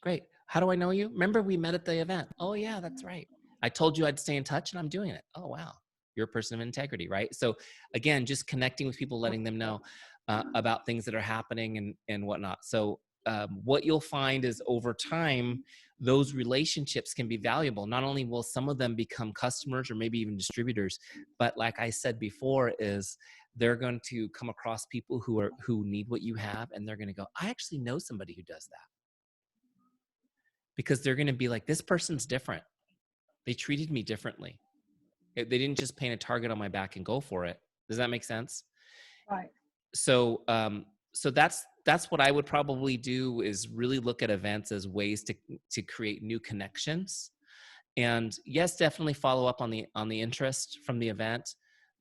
Great. How do I know you? Remember we met at the event. Oh yeah, that's right. I told you I'd stay in touch and I'm doing it. Oh wow. You're a person of integrity, right? So again, just connecting with people, letting them know about things that are happening and whatnot. So what you'll find is over time, those relationships can be valuable. Not only will some of them become customers or maybe even distributors, but like I said before, is they're going to come across people who need what you have, and they're going to go, I actually know somebody who does that. Because they're going to be like, this person's different. They treated me differently. They didn't just paint a target on my back and go for it. Does that make sense? Right. So that's what I would probably do, is really look at events as ways to create new connections. And yes, definitely follow up on the interest from the event.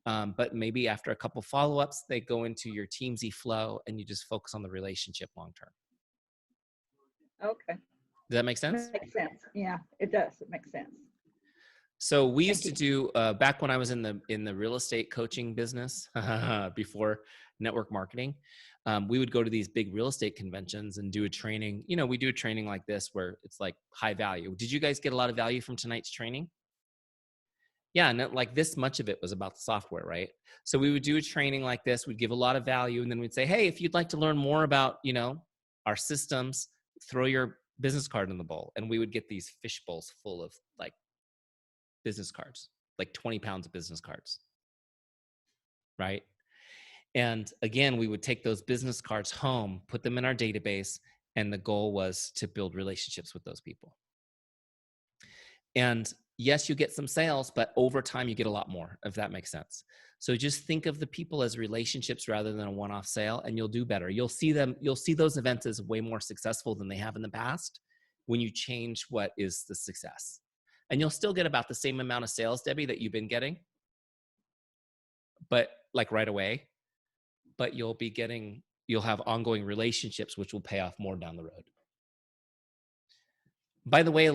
But maybe after a couple follow-ups, they go into your Teamzy flow and you just focus on the relationship long-term. Okay. Does that make sense? Makes sense. Yeah, it does. It makes sense. So we used to do, back when I was in the real estate coaching business before network marketing, we would go to these big real estate conventions and do a training. We do a training like this where it's like high value. Did you guys get a lot of value from tonight's training? Yeah, and like this much of it was about the software, right? So we would do a training like this, we'd give a lot of value, and then we'd say, hey, if you'd like to learn more about, our systems, throw your business card in the bowl. And we would get these fish bowls full of like business cards, like 20 pounds of business cards, right? And again, we would take those business cards home, put them in our database, And the goal was to build relationships with those people. And yes, you get some sales, but over time you get a lot more, if that makes sense. So just think of the people as relationships rather than a one-off sale, and you'll do better. You'll see those events as way more successful than they have in the past when you change what is the success. And you'll still get about the same amount of sales, Debbie, that you've been getting, but like right away, but you'll have ongoing relationships, which will pay off more down the road. By the way,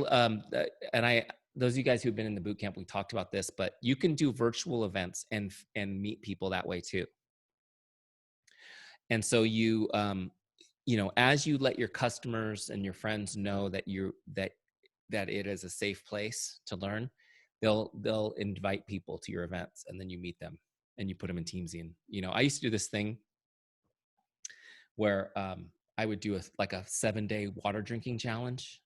those of you guys who've been in the boot camp, we talked about this, but you can do virtual events and meet people that way too. And so you know, as you let your customers and your friends know that that it is a safe place to learn, they'll invite people to your events, and then you meet them and you put them in Teamzy. And you know, I used to do this thing where I would do a 7-day water drinking challenge.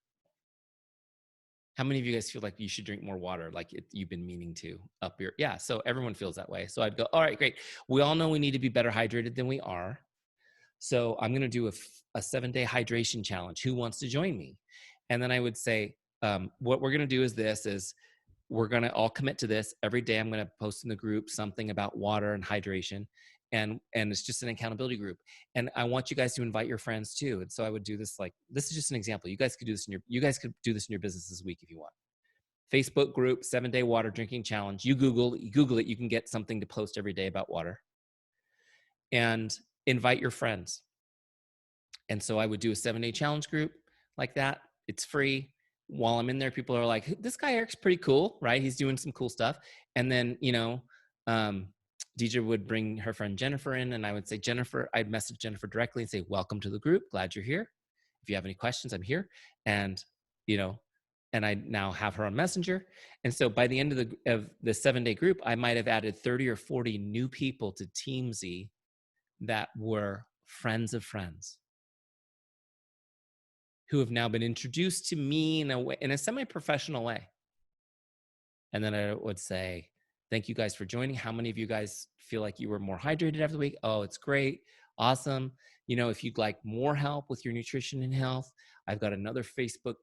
How many of you guys feel like you should drink more water, like you've been meaning to up your, yeah, so everyone feels that way. So I'd go, all right, great. We all know we need to be better hydrated than we are. So I'm going to do a 7-day hydration challenge. Who wants to join me? And then I would say, what we're going to do is we're going to all commit to this. Every day I'm going to post in the group something about water and hydration. And it's just an accountability group. And I want you guys to invite your friends too. And so I would do this, this is just an example. You guys could do this in your business this week if you want. Facebook group, 7-day water drinking challenge. You Google it. You can get something to post every day about water. And invite your friends. And so I would do a 7-day challenge group like that. It's free. While I'm in there, people are like, this guy Eric's pretty cool, right? He's doing some cool stuff. And then, you know, Deidre would bring her friend Jennifer in, and I would say, I'd message Jennifer directly and say, welcome to the group. Glad you're here. If you have any questions, I'm here. And, you know, and I now have her on Messenger. And so by the end of the 7-day group, I might have added 30 or 40 new people to Teamzy that were friends of friends who have now been introduced to me in a semi-professional way. And then I would say, thank you guys for joining. How many of you guys feel like you were more hydrated every week? Oh, it's great. Awesome. You know, if you'd like more help with your nutrition and health, I've got another Facebook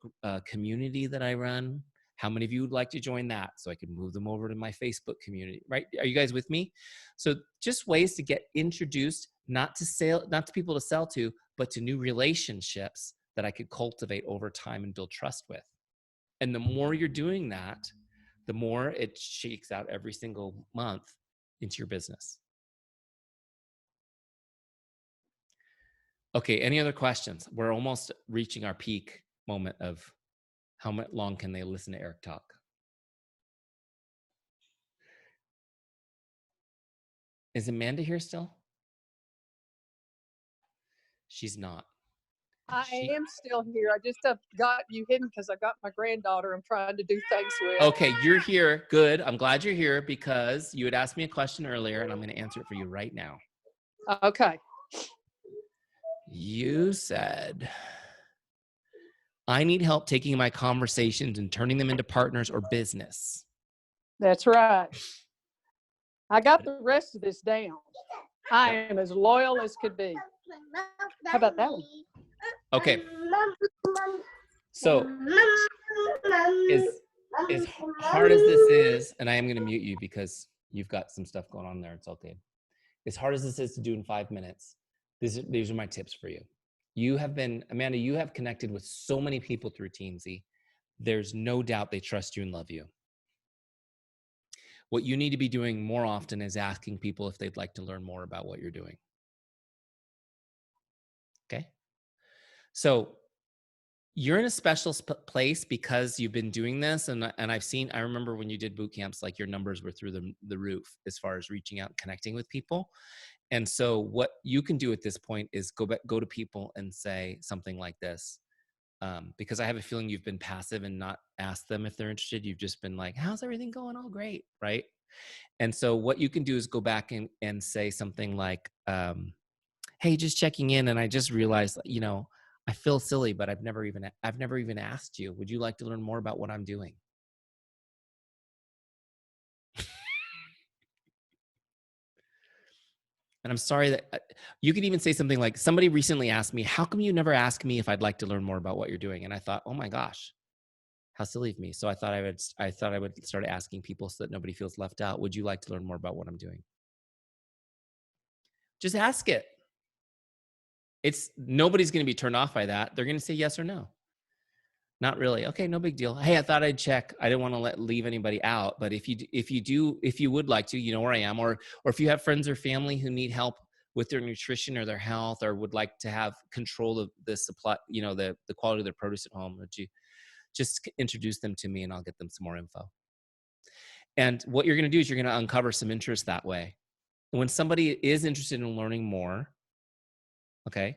community that I run. How many of you would like to join that? So I could move them over to my Facebook community, right? Are you guys with me? So just ways to get introduced, not to people to sell to, but to new relationships that I could cultivate over time and build trust with. And the more you're doing that, the more it shakes out every single month into your business. Okay, any other questions? We're almost reaching our peak moment of how long can they listen to Eric talk? Is Amanda here still? She's not. I am still here. I just got you hidden because I got my granddaughter I'm trying to do things with. Okay, you're here. Good. I'm glad you're here because you had asked me a question earlier and I'm going to answer it for you right now. Okay. You said, I need help taking my conversations and turning them into partners or business. That's right. I got the rest of this down. I am as loyal as could be. How about that one? Okay. So as hard as this is, and I am going to mute you because you've got some stuff going on there. It's okay. As hard as this is to do in 5 minutes, these are my tips for you. Amanda, you have connected with so many people through Teamzy. There's no doubt they trust you and love you. What you need to be doing more often is asking people if they'd like to learn more about what you're doing. Okay? So you're in a special place because you've been doing this. And I remember when you did boot camps, like your numbers were through the roof as far as reaching out and connecting with people. And so what you can do at this point is go to people and say something like this. Because I have a feeling you've been passive and not asked them if they're interested. You've just been like, how's everything going? Oh, great. Right. And so what you can do is go back and say something like, hey, just checking in. And I just realized, you know, I feel silly, but I've never even asked you, would you like to learn more about what I'm doing? And I'm sorry that you could even say something like, somebody recently asked me, how come you never ask me if I'd like to learn more about what you're doing? And I thought, oh my gosh, how silly of me. So I thought I would start asking people so that nobody feels left out. Would you like to learn more about what I'm doing? Just ask it. Nobody's going to be turned off by that. They're going to say yes or no. Not really. Okay, no big deal. Hey, I thought I'd check. I didn't want to leave anybody out, but if you would like to, you know where I am, or if you have friends or family who need help with their nutrition or their health, or would like to have control of the supply, the quality of their produce at home, would you just introduce them to me and I'll get them some more info. And what you're going to do is you're going to uncover some interest that way. When somebody is interested in learning more, okay,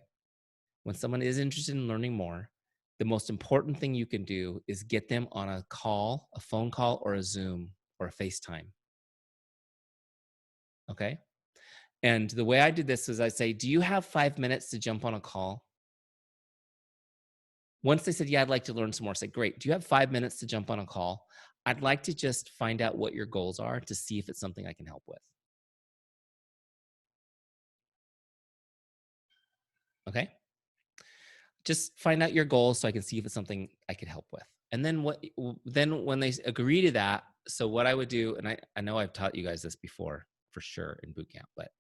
when someone is interested in learning more, the most important thing you can do is get them on a call, a phone call, or a Zoom, or a FaceTime. Okay? And the way I did this is I say, do you have 5 minutes to jump on a call? Once they said, yeah, I'd like to learn some more, I said, great. Do you have 5 minutes to jump on a call? I'd like to just find out what your goals are to see if it's something I can help with. Okay? Just find out your goals so I can see if it's something I could help with. And then when they agree to that, so what I would do, and I know I've taught you guys this before for sure in boot camp, but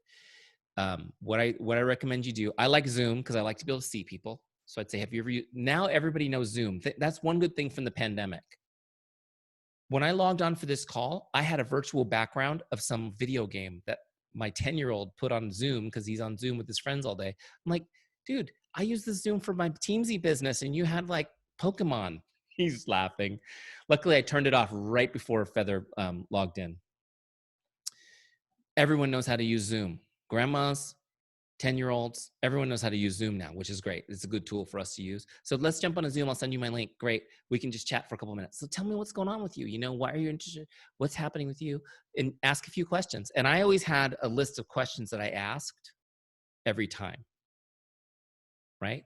what I recommend you do, I like Zoom because I like to be able to see people. So I'd say, now everybody knows Zoom. That's one good thing from the pandemic. When I logged on for this call, I had a virtual background of some video game that my 10-year-old put on Zoom because he's on Zoom with his friends all day. I'm like, dude, I use this Zoom for my Teamzy business and you had like Pokemon. He's laughing. Luckily, I turned it off right before Feather logged in. Everyone knows how to use Zoom. Grandmas, 10-year-olds, everyone knows how to use Zoom now, which is great. It's a good tool for us to use. So let's jump on a Zoom. I'll send you my link. Great. We can just chat for a couple of minutes. So tell me what's going on with you. Why are you interested? What's happening with you? And ask a few questions. And I always had a list of questions that I asked every time. Right?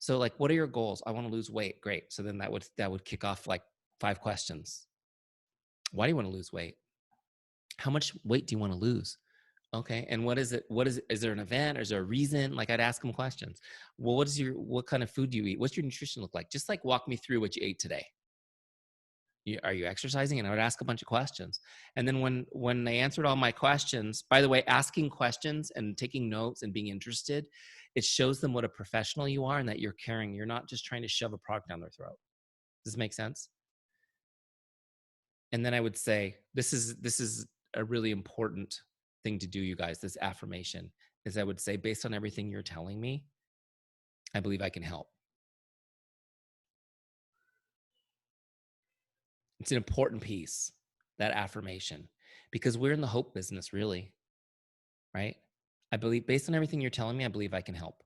So like, what are your goals? I want to lose weight. Great. So then that would kick off like 5 questions. Why do you want to lose weight? How much weight do you want to lose? Okay. And what is it? Is there an event or is there a reason? Like I'd ask them questions. Well, what kind of food do you eat? What's your nutrition look like? Just like walk me through what you ate today. Are you exercising? And I would ask a bunch of questions. And then when they answered all my questions, by the way, asking questions and taking notes and being interested, it shows them what a professional you are and that you're caring. You're not just trying to shove a product down their throat. Does this make sense? And then I would say, this is a really important thing to do, you guys, this affirmation, is I would say, based on everything you're telling me, I believe I can help. It's an important piece, that affirmation, because we're in the hope business, really, right? I believe, based on everything you're telling me, I believe I can help.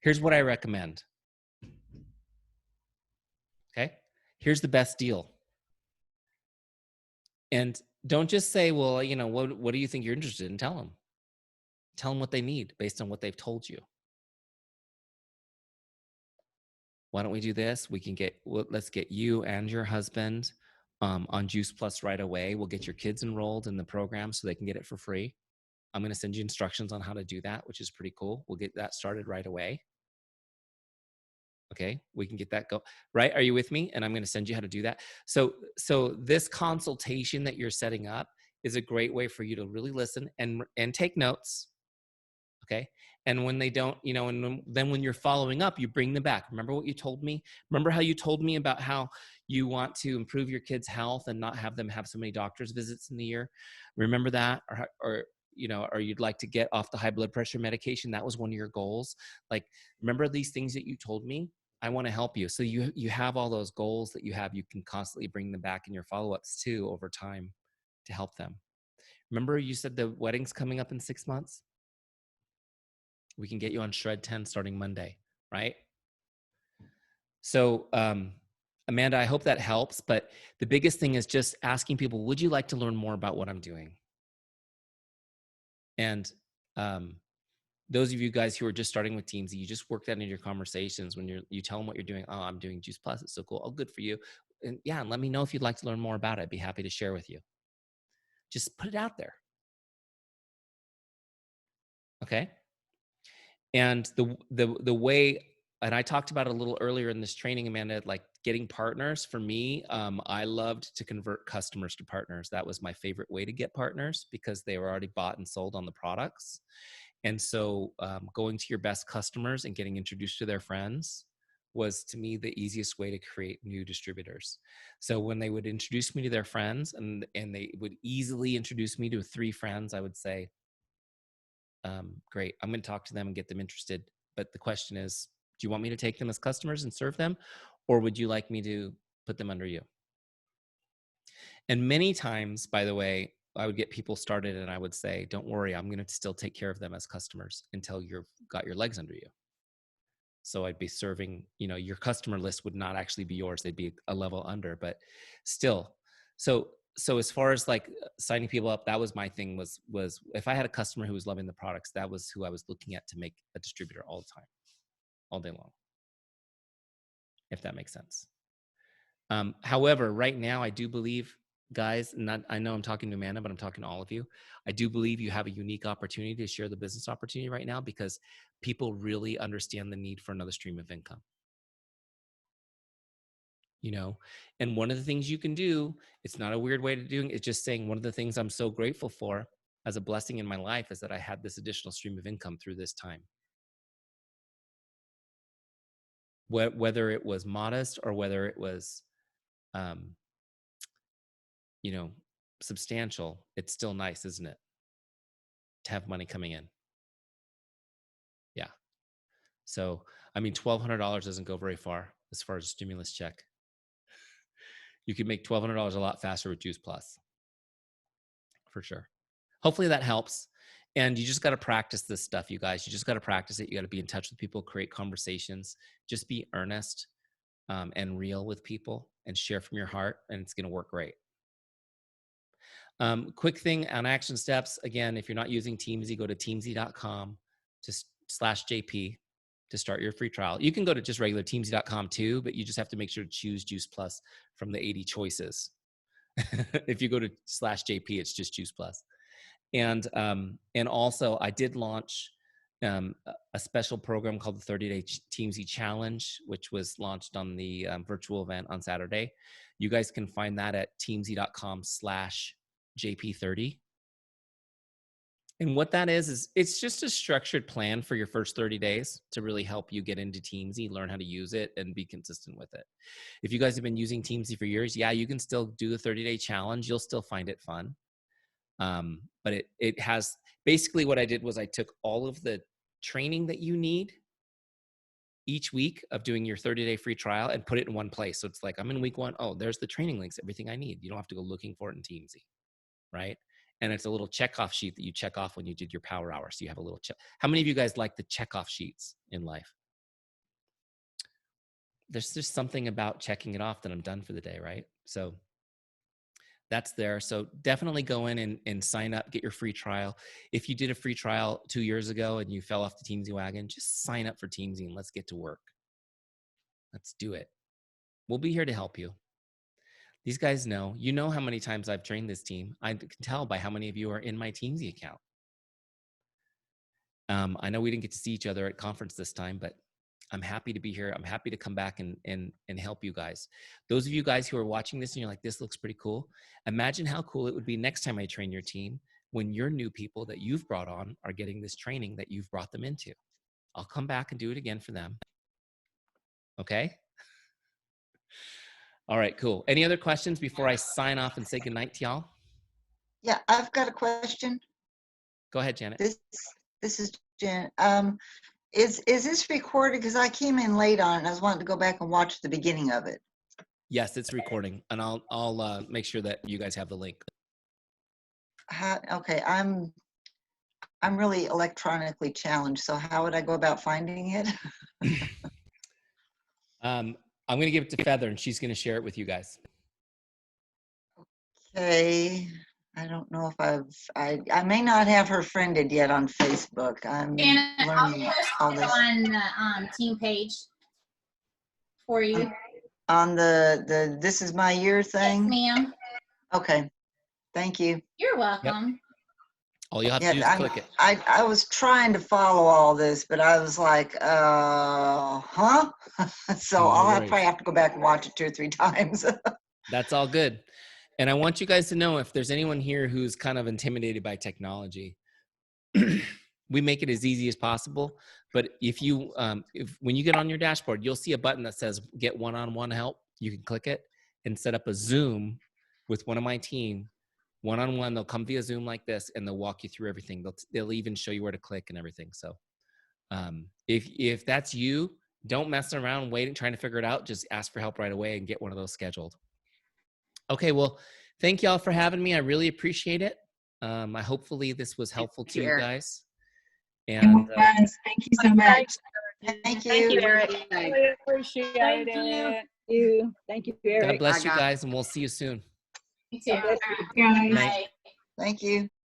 Here's what I recommend. Okay? Here's the best deal. And don't just say, well, what do you think you're interested in? Tell them. Tell them what they need based on what they've told you. Why don't we do this? Let's get you and your husband on Juice Plus right away. We'll get your kids enrolled in the program so they can get it for free. I'm going to send you instructions on how to do that, which is pretty cool. We'll get that started right away. Okay, we can get that go. Right? Are you with me? And I'm going to send you how to do that. So this consultation that you're setting up is a great way for you to really listen and take notes. Okay. And when they don't, and then when you're following up, you bring them back. Remember what you told me? Remember how you told me about how you want to improve your kids' health and not have them have so many doctor's visits in the year? Remember that? Or you'd like to get off the high blood pressure medication. That was one of your goals. Like, remember these things that you told me? I want to help you. So you have all those goals that you have. You can constantly bring them back in your follow-ups too over time to help them. Remember you said the wedding's coming up in 6 months? We can get you on Shred 10 starting Monday, right? So, Amanda, I hope that helps. But the biggest thing is just asking people, would you like to learn more about what I'm doing? And those of you guys who are just starting with Teamzy, you just work that into your conversations when you tell them what you're doing. Oh, I'm doing Juice Plus. It's so cool. Oh, good for you. And yeah, and let me know if you'd like to learn more about it. I'd be happy to share with you. Just put it out there. Okay. And the way, and I talked about it a little earlier in this training, Amanda, like getting partners for me. I loved to convert customers to partners. That was my favorite way to get partners because they were already bought and sold on the products. And so going to your best customers and getting introduced to their friends was, to me, the easiest way to create new distributors. So when they would introduce me to their friends and they would easily introduce me to 3 friends, I would say, great, I'm going to talk to them and get them interested. But the question is, do you want me to take them as customers and serve them? Or would you like me to put them under you? And many times, by the way, I would get people started and I would say, don't worry, I'm going to still take care of them as customers until you've got your legs under you. So I'd be serving, your customer list would not actually be yours. They'd be a level under, but still. So as far as like signing people up, that was my thing was if I had a customer who was loving the products, that was who I was looking at to make a distributor all the time, all day long, if that makes sense. However, right now, I do believe, guys, I know I'm talking to Amanda, but I'm talking to all of you. I do believe you have a unique opportunity to share the business opportunity right now because people really understand the need for another stream of income. And one of the things you can do, it's not a weird way to do it. It's just saying one of the things I'm so grateful for as a blessing in my life is that I had this additional stream of income through this time. Whether it was modest or whether it was, substantial, it's still nice, isn't it? To have money coming in. Yeah. So, I mean, $1,200 doesn't go very far as far as a stimulus check. You can make $1,200 a lot faster with Juice Plus, for sure. Hopefully that helps. And you just got to practice this stuff, you guys. You just got to practice it. You got to be in touch with people, create conversations, just be earnest and real with people and share from your heart, and it's going to work great. Quick thing on action steps. Again, if you're not using Teamzy, go to teamzy.com/JP to start your free trial. You can go to just regular teamzy.com too, but you just have to make sure to choose Juice Plus from the 80 choices. If you go to /JP, it's just Juice Plus. And also I did launch a special program called the 30-Day Teamzy Challenge, which was launched on the virtual event on Saturday. You guys can find that at teamzy.com/JP30. And what that is it's just a structured plan for your first 30 days to really help you get into Teamzy, learn how to use it, and be consistent with it. If you guys have been using Teamzy for years, yeah, you can still do the 30-day challenge. You'll still find it fun. But it has, basically what I did was I took all of the training that you need each week of doing your 30-day free trial and put it in one place. So it's like, I'm in week 1. Oh, there's the training links, everything I need. You don't have to go looking for it in Teamzy, right? And it's a little checkoff sheet that you check off when you did your power hour. So you have a little check. How many of you guys like the checkoff sheets in life? There's just something about checking it off that I'm done for the day, right? So that's there. So definitely go in and sign up, get your free trial. If you did a free trial 2 years ago and you fell off the Teamzy wagon, just sign up for Teamzy and let's get to work. Let's do it. We'll be here to help you. These guys know, how many times I've trained this team. I can tell by how many of you are in my Teamzy account. I know we didn't get to see each other at conference this time, but I'm happy to be here. I'm happy to come back and help you guys. Those of you guys who are watching this and you're like, this looks pretty cool. Imagine how cool it would be next time I train your team when your new people that you've brought on are getting this training that you've brought them into. I'll come back and do it again for them. Okay? All right, cool. Any other questions before I sign off and say goodnight to y'all? Yeah, I've got a question. Go ahead, Janet. This is Jen. Is this recorded? Because I came in late on it and I was wanting to go back and watch the beginning of it. Yes, it's recording, and I'll make sure that you guys have the link. Okay, I'm really electronically challenged, so how would I go about finding it? I'm going to give it to Feather, and she's going to share it with you guys. Okay. I don't know if I may not have her friended yet on Facebook. I'm learning all this. On the team page for you. On the This Is My Year thing? Yes, ma'am. Okay. Thank you. You're welcome. All you have to do is click it. I was trying to follow all this, but I was like, huh? So I'll probably have to go back and watch it 2 or 3 times. That's all good. And I want you guys to know, if there's anyone here who's kind of intimidated by technology, we make it as easy as possible. But if when you get on your dashboard, you'll see a button that says get one-on-one help. You can click it and set up a Zoom with one of my team. One-on-one, they'll come via Zoom like this, and they'll walk you through everything. They'll even show you where to click and everything. So if that's you, don't mess around waiting, trying to figure it out. Just ask for help right away and get one of those scheduled. Okay, well, thank y'all for having me. I really appreciate it. Hopefully this was helpful to you guys. And thank you so much. Thank you. Thank you, Eric. I appreciate it. Thank you, Eric. God bless you guys, and we'll see you soon. You too. Guys. Bye. Thank you.